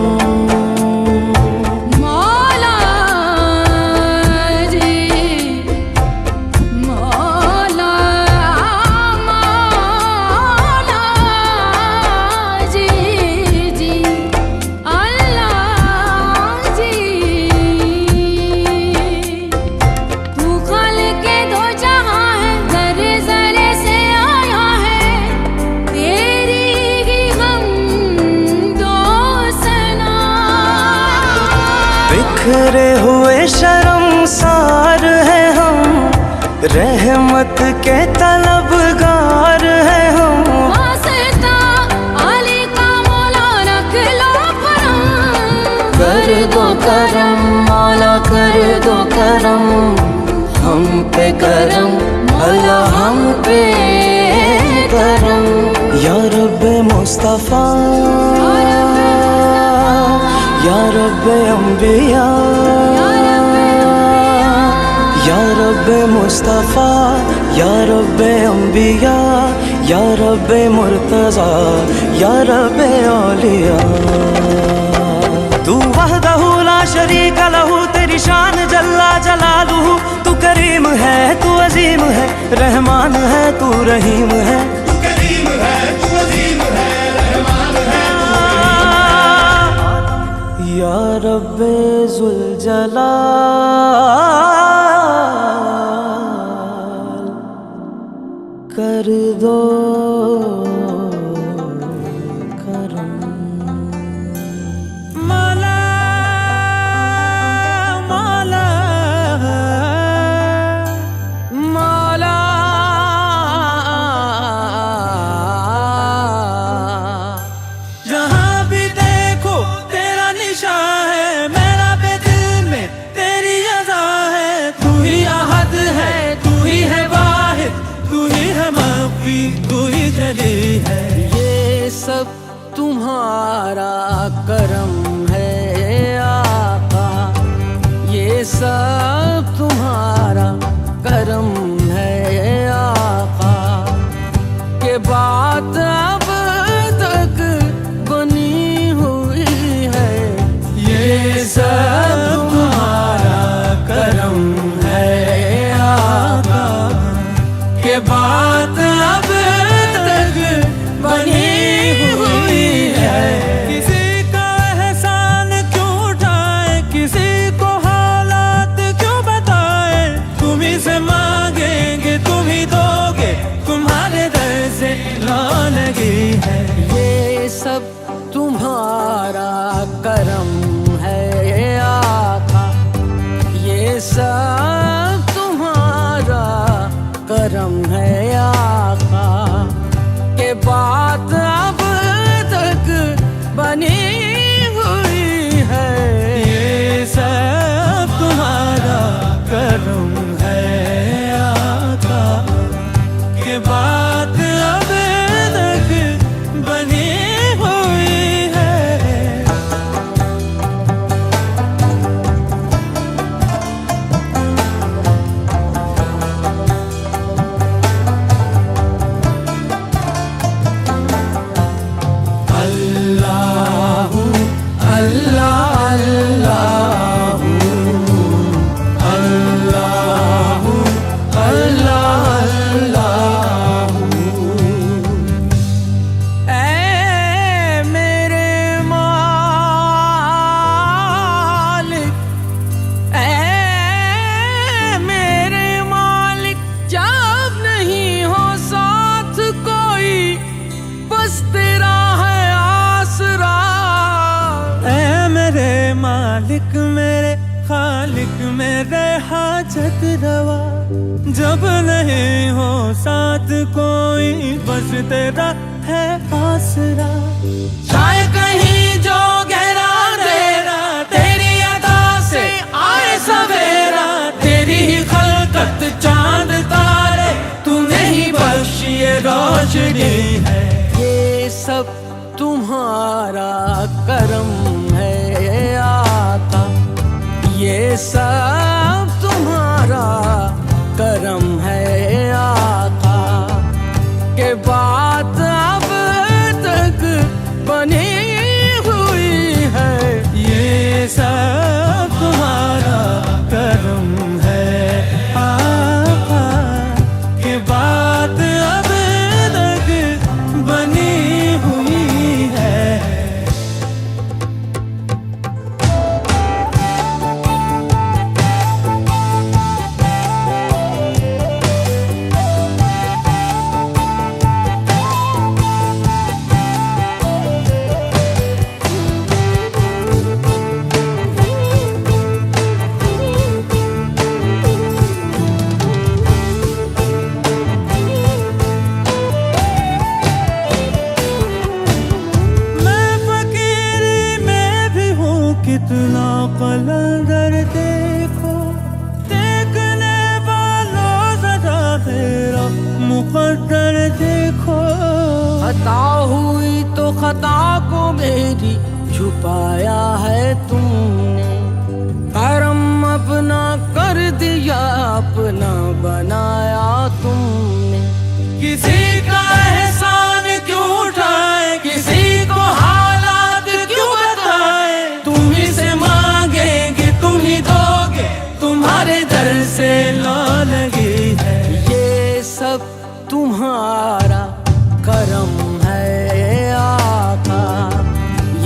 बिखरे हुए शर्मसार है हम, रहमत के तलबगार है हम। वास्ता अली का मौला रख लो भरम, कर दो करम मौला कर दो करम, हम पे करम अल्लाह हम पे करम। या रब्बे मुस्तफ़ा या रब्बे अंबिया, या रब्बे मुस्तफ़ा या रब्बे अंबिया, या रब्बे मुर्तज़ा या रब्बे औलिया। तू वहदहू ला शरीक लहू, तेरी शान जल्ला जलालुहू। तू करीम है तू अजीम है, रहमान है तू रहीम है। तू करीम है तू अजीम है, रहमान है तू रहीम है। या रब्बे ज़ुल जलाल कर दो करम। मौला मौला मौला जहाँ भी देखो ये सब तुम्हारा करम है आका, के बात अब तक बनी हुई है। ये सब तुम्हारा करम है आका, के बात अब तक बनी हुई है। अल्लाहु अल्लाह अल्लाहु अल्लाहु अल्लाह अल्लाहु। ऐ मेरे मालिक, ऐ मेरे मालिक, जब नहीं हो साथ कोई बस तेरा है आसरा। ऐ मेरे मालिक मेरे खालिक मेरे हाजत रवा, जब नहीं हो साथ कोई बस तेरा है आसरा। चाहे कहीं जो गहरा अंधेरा, तेरी अदा से आए सवेरा, तेरी ही खलकत चांद तारे, तूने ही बख्शी ये रोशनी है। ये सब तुम्हारा करम है आका, ये सब तुम्हारा करम है आका, के बात अब तक बनी हुई है। ये सब तुम्हारा करम है आका, के बात अब तक बनी हुई है। मैं फकीरी में भी हूँ कितना कलंदर, देखो देखने वालों जरा मेरा मुकद्दर देखो। खता हुई तो खता को मेरी छुपाया है तुमने, करम अपना कर दिया अपना बनाया तुमने। किसी का एहसान क्यों उठाए, किसी को हालात क्यों बताए, तुम ही से मांगेंगे तुम ही दोगे, तुम्हारे दर से ला लगी है। ये सब तुम्हारा करम है आका,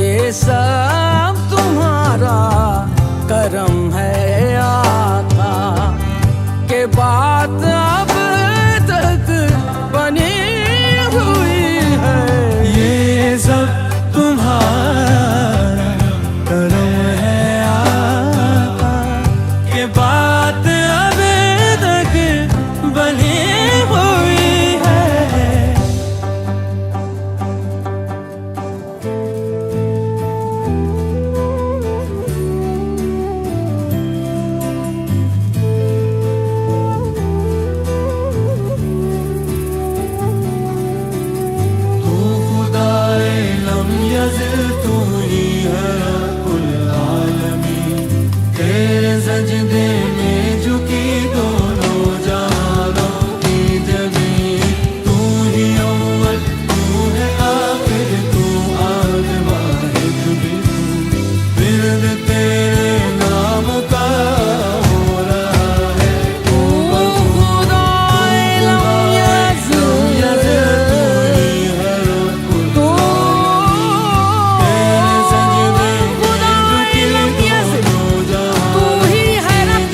ये सब तुम्हारा करम है आका, के बात अब तक बनी हुई है। ये सब तुम्हारा करम है आका, के बात अब तक बनी हुई है। तू खुदाए लम यज़िल, तू ही है रब्बुल आलमीन, तेरे सजदे में झुकी दोनों जहानों की जमीन। तू ही अव्वल, तू है आखिर, तू आद वाहिद भी तू, बिरद तेरे नाम का हो रहा है। तू खुदाए लम यज़िल, तू ही है रब्बुल तेरे सजदे में झुकी दोनों जहानों, तू ही है रब्बुल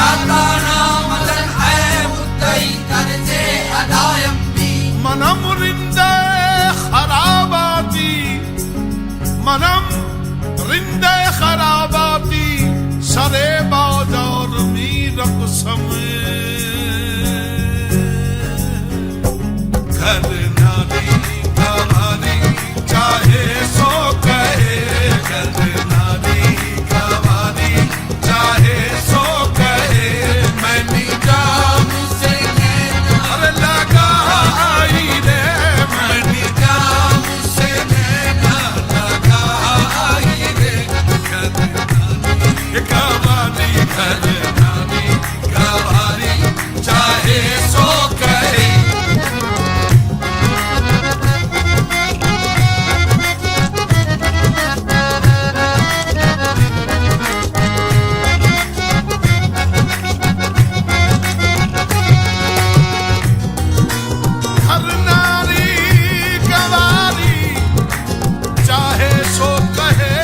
आता नाम लन है मुद्दई करजे अदायम भी मनम रिंदे खराबाती मनम रिंदे खराबाती सरे बाजार मीरक समय घर नारी कवारी चाहे सो कहे घर नारी कवारी चाहे सो कहे मैं निजाम से अरे लगा आई रे मैं निजाम से लगा आई रे घर नारी कवारी घर नारी कवारी चाहे सो कहे हर नारी गवारी चाहे सो कहे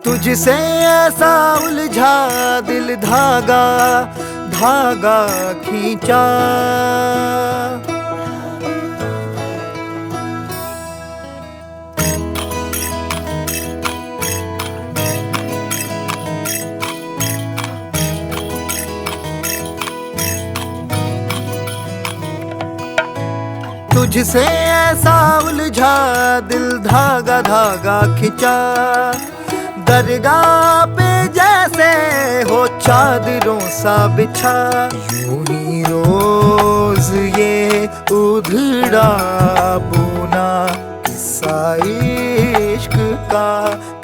तुझसे ऐसा उलझा दिल धागा धागा खींचा, तुझसे ऐसा उलझा दिल धागा धागा खींचा, दरगाह पे जैसे हो चादरों सा बिछा, यूं ही रोज ये उधड़ा बुना किस्सा इश्क का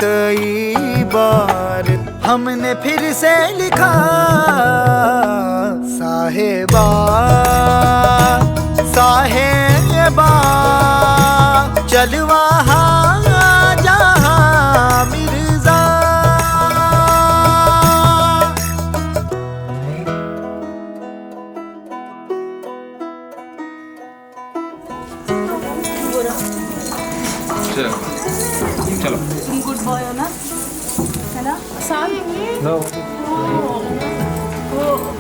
कई बार हमने फिर से लिखा। साहेबा साहेबा चल वहाँ जहाँ मिर्जा, चलो गुड बॉय हो ना, है ना? साथ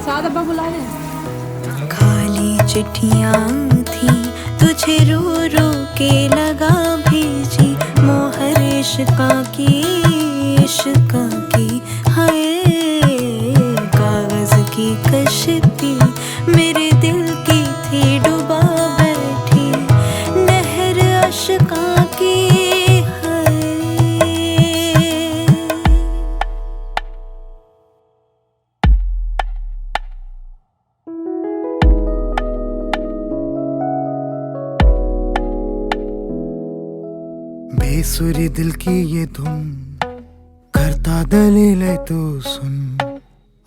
साथ अब्बा बुला रहे। खाली चिट्ठियाँ थी तुझे रो रो के लगा भेजी, मोहर इश्का की हाय कागज की कश्ती मेरे दिल की थी डुबा बैठी, नहर अश्का की बेसुरी दिल की ये धुन करता दलील तू सुन,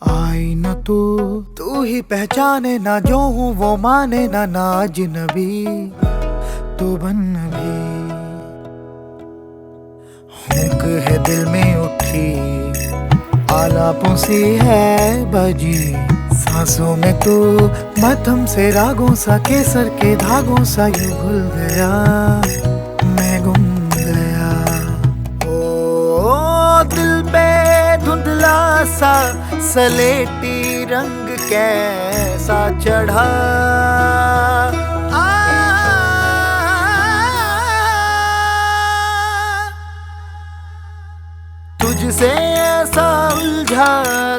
आई न तू ही पहचाने ना, जो हूँ वो माने ना, अजनबी तू बन भी। हुक है दिल में उठी आलापों सी है बजी, सांसों में तू मध्यम से रागों सा, केसर के धागों सा यूं घुल गया मैं गुम गया। ओ दिल पे धुंधला सा सलेटी रंग कैसा चढ़ा, तुझसे ऐसा उलझा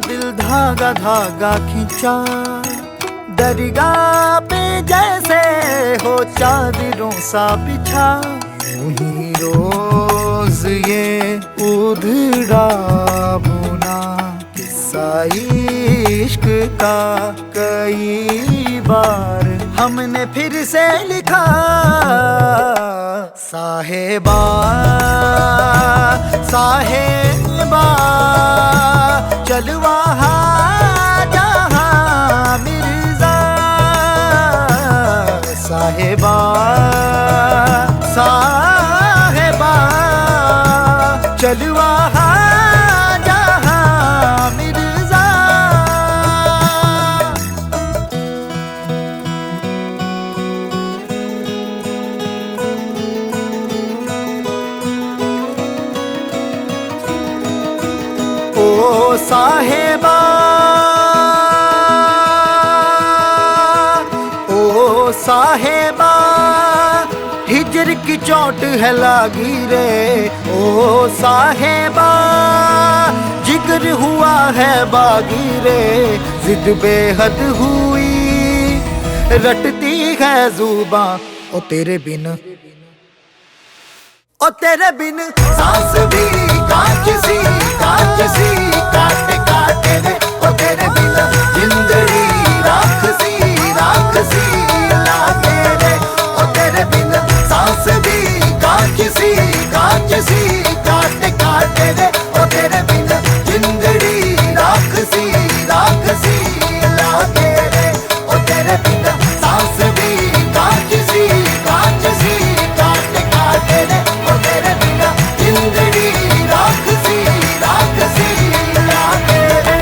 दिल धागा धागा खींचा, दरगाह पे जैसे हो चादरों सा बिछा, यूं ही रोज ये उधड़ा बुना किस्सा इश्क का कई बार हमने फिर से लिखा। साहेबा साहेबा चल वहाँ जहाँ मिर्जा, साहेबा साहेबा चल वहाँ जहाँ मिर्जा। ओ साहेबा ओ साहेबा हिजर की चोट है लागी रे, ओ साहेबा जिगर हुआ है बागी रे, जिद बेहद हुई रटती है जुबां ओ तेरे बिन, ओ तेरे बिन सांस भी कांच सी कांचसी काटे काटे रे ओ तेरे बिना जिंदड़ी राखसी लागे रे ओ तेरे बिना सांस भी कांचसी काटे काटे रे ओ तेरे बिना जिंदड़ी राखसी लागे रे ओ तेरे बिना सांस भी कांचसी काटे काटे रे ओ तेरे बिना जिंदड़ी राखसी लागे रे।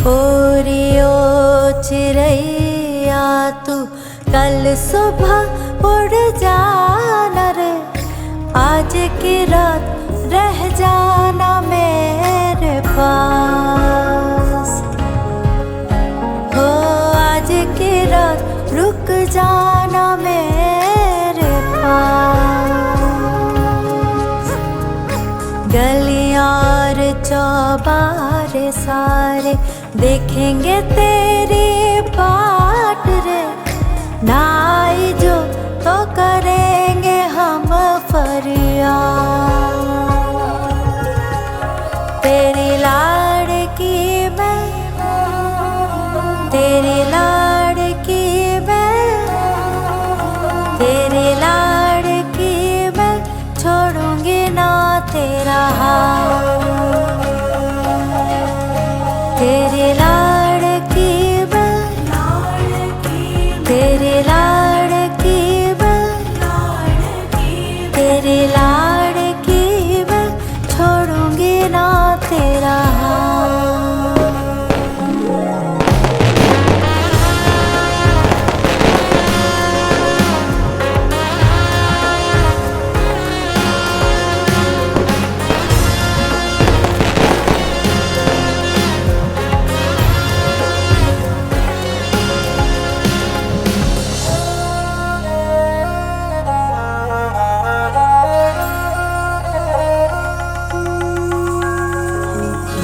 ओरियो चिड़ैया तू कल सुबह उड़ जाना रे, आज की रात रह जाना मेरे पास। हो आज की रात रुक जाना मेरे पास। गलियां और चौबारे सारे देखेंगे तेरी बाट रे, ना आई जो तो करेंगे हम फरियाद। तेरी लाड़की मैं, तेरी लाड़की मैं, तेरी लाड़की मैं, छोड़ूंगी ना तेरा हाथ। तेरी लाड़की मैं, तेरी लाड़की मैं, तेरी लाड़की मैं, छोड़ूंगी ना तेरा हाथ।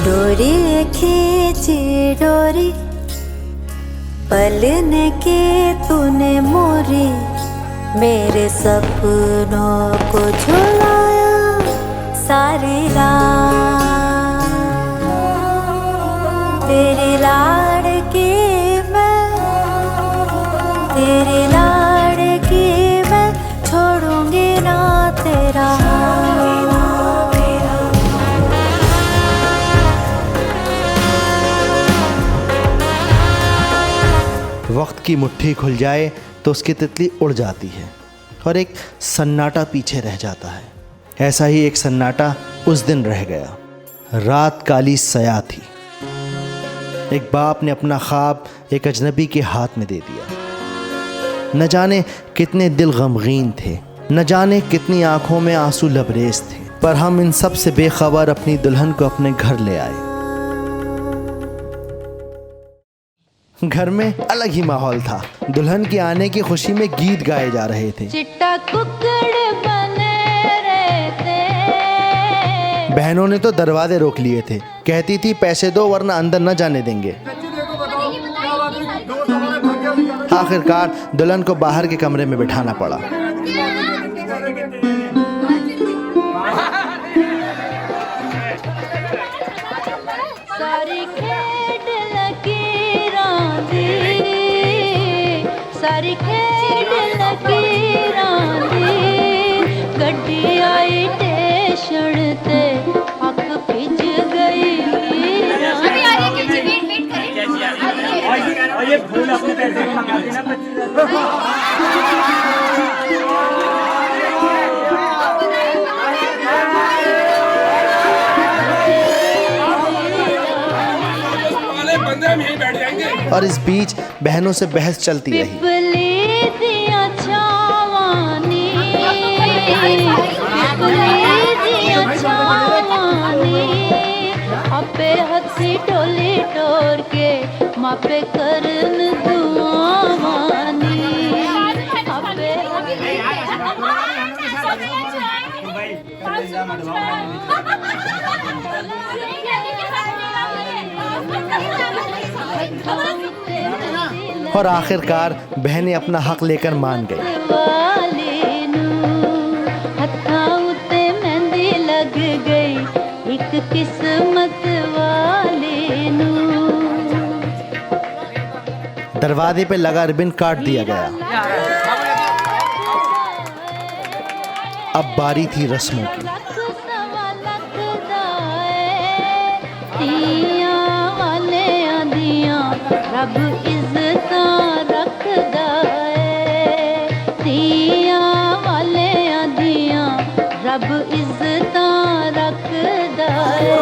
डोरी खींची डोरी पलने की तूने मोरी, मेरे सपनों को झुलाया सारी रात। तेरी लाड़की मैं, तेरी लाड़की मैं, छोड़ूंगी ना तेरा हाथ। वक्त की मुट्ठी खुल जाए तो उसकी तितली उड़ जाती है और एक सन्नाटा पीछे रह जाता है। ऐसा ही एक सन्नाटा उस दिन रह गया। रात काली सया थी। एक बाप ने अपना ख्वाब एक अजनबी के हाथ में दे दिया। न जाने कितने दिल गमगीन थे, न जाने कितनी आंखों में आंसू लबरेज थे, पर हम इन सब से बेखबर अपनी दुल्हन को अपने घर ले आए। घर में अलग ही माहौल था। दुल्हन के आने की खुशी में गीत गाए जा रहे थे। चिट्टा कुकड़ बने रहते। बहनों ने तो दरवाजे रोक लिए थे। कहती थी पैसे दो वरना अंदर न जाने देंगे। आखिरकार दुल्हन को बाहर के कमरे में बिठाना पड़ा। सारी खेड लकीरां दी, सारी खेड लकीरां दी, गड्डी आई स्टेशन ते अख भिज गई। ये फूल अपने पैसे में मंगा देना। और इस बीच बहनों से बहस चलती रही। पिपली दिया छावानी अपे हसी टोली टोर के मापे करन दुआवानी और आखिरकार बहनें अपना हक लेकर मान गई। लग गई एक किस्मत वाले नू। दरवाजे पे लगा रिबन काट दिया गया। अब बारी थी रस्मों की। वाले आदियां रब इज्जत रखदा है। तिया वाले आदियां रब इज्जत रखदा है।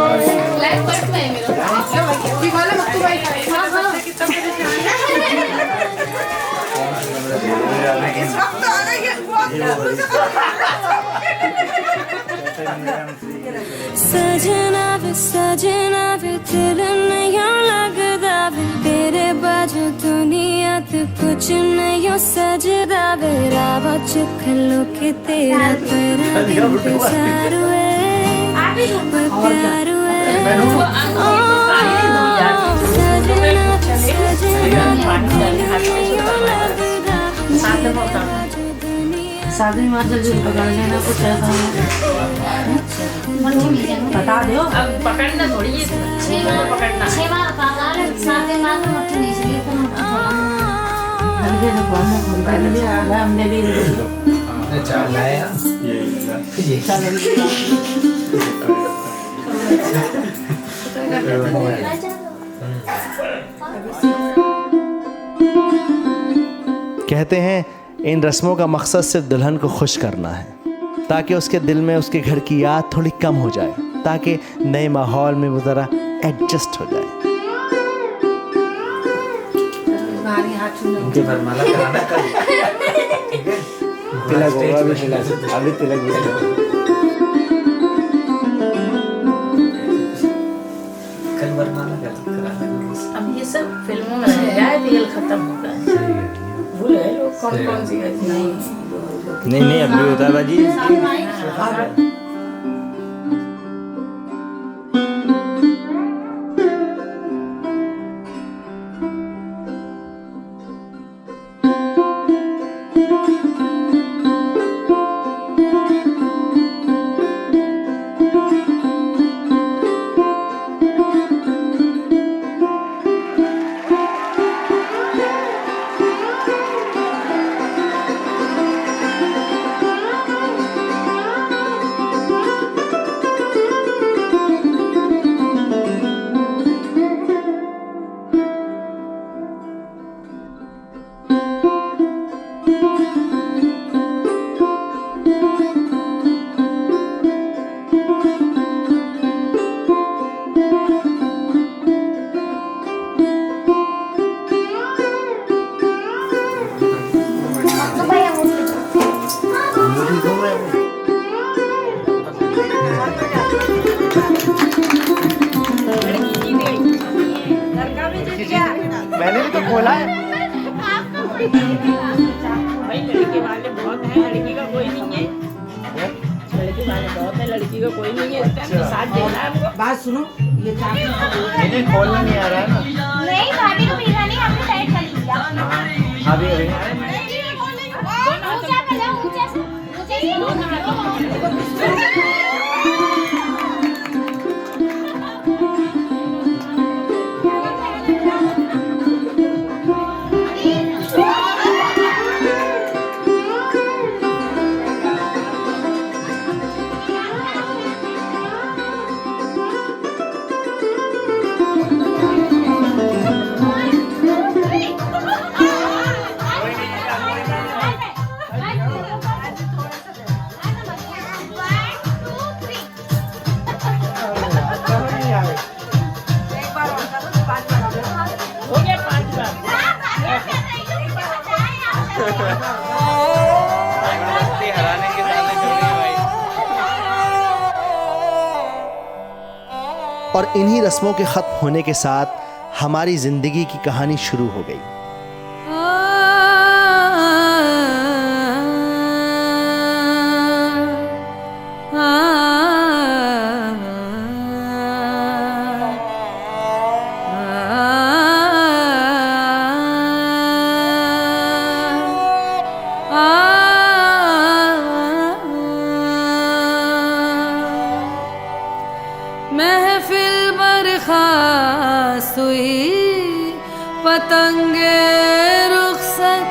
सजना वे तेरे नया लगदा वे तेरे बाजू दुनिया ते कुछ नहीं सजदा वे रावा चुखलो के तेरा इंतजार हुए प्यार हुए शादी में जल्दी पकड़ लेना कुछ ऐसा बता दो। अब पकड़ना थोड़ी है, पकड़ना हमने भी चाल लाया कहते हैं इन रस्मों का मकसद सिर्फ दुल्हन को खुश करना है ताकि उसके दिल में उसके घर की याद थोड़ी कम हो जाए, ताकि नए माहौल में वो ज़रा एडजस्ट हो जाए। उनके वरमाला कराना कल तिलक होगा, अभी तिलक भी कल वरमाला कराना। अब ये सब फिल्मों में रह गया है, तेल खत्म हो गया है। भूल गए लोग कौन कौन सी नहीं अभी होता है बाजी। मैंने भी तो खोला है। भाई लड़के वाले बहुत हैं, लड़की का कोई नहीं है। लड़के वाले बहुत हैं, लड़की का कोई नहीं है। इसका तो साथ देना है आपको। बात सुनो, ये इन्हें खोलना नहीं आ रहा है ना। नहीं भाभी को पीना नहीं, आपने साइड कर लिया। अभी और इन्हीं रस्मों के ख़त्म होने के साथ हमारी ज़िंदगी की कहानी शुरू हो गई। महफिल बरखास्त हुई, पतंगे रुखसत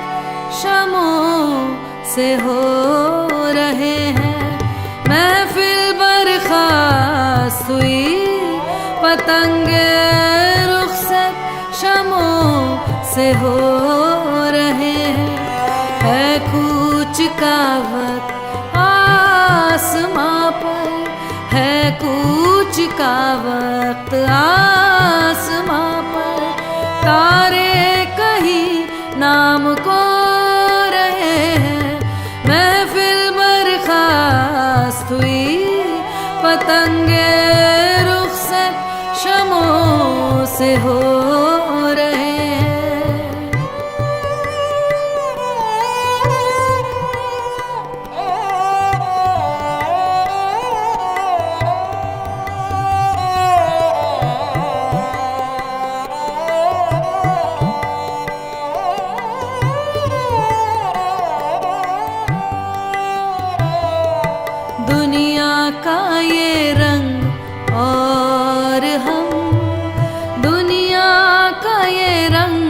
शमों से हो रहे हैं। महफिल बरखास्त हुई, पतंगे रुखसत शमों से हो रहे हैं। है कूच का वक्त आसमां पर, है कूच का वक्त आसमां पर, तारे कहीं नाम को रहे हैं। महफिल बरखास्त हुई, पतंगे रुखसत शमों से हो रहे हैं। दुनिया का ये रंग और हम, दुनिया का ये रंग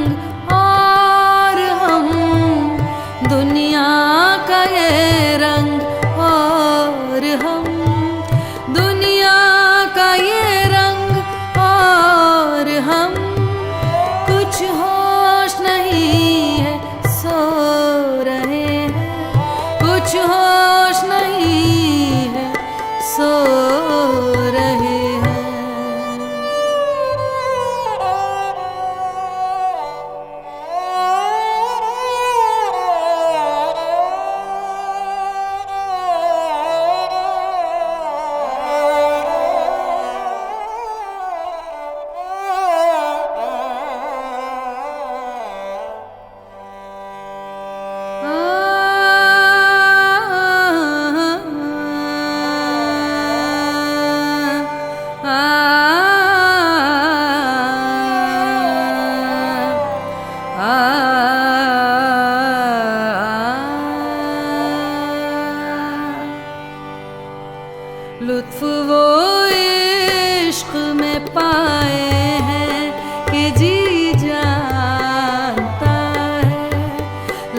और हम, दुनिया का ये रंग और हम, दुनिया का ये रंग और हम। कुछ होश नहीं है सो रहे हैं, कुछ होश नहीं है सो रहे हैं। लुत्फ वो इश्क में पाए हैं कि जी जानता है।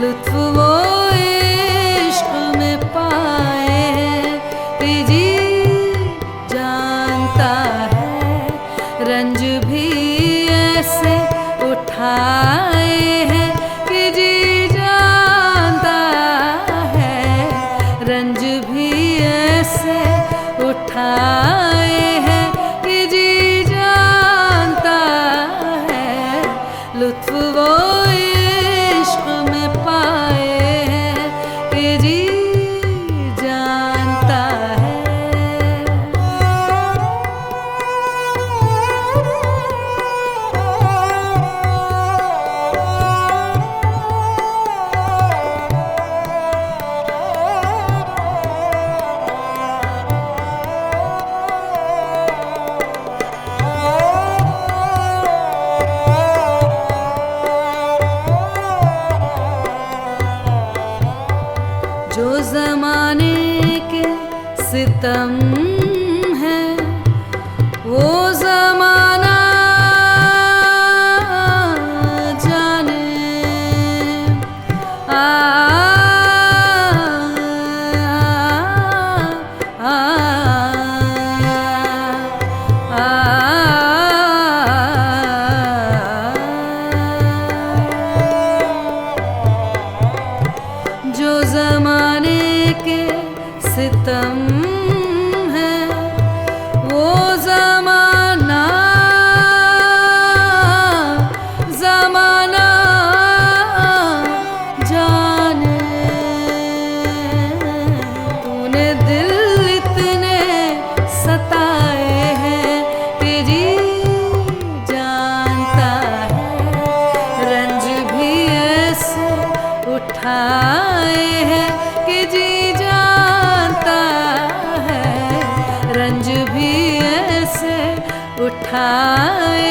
लुत्फ वो इश्क में पाए हैं कि जी जानता है। रंज भी ऐसे उठाए हैं कि जी जानता है। रंज भी ऐसे उठाए हैं कि जी जानता है। लुत्फ वो इश्क में पाए हैं कि जी जानता है। जो ज़माने के सितम है वो ज़माना जाने। जो ज़माने के सितम है वो ज़माना ज़माना जाने। तूने दिल इतने सताए हैं कि खाए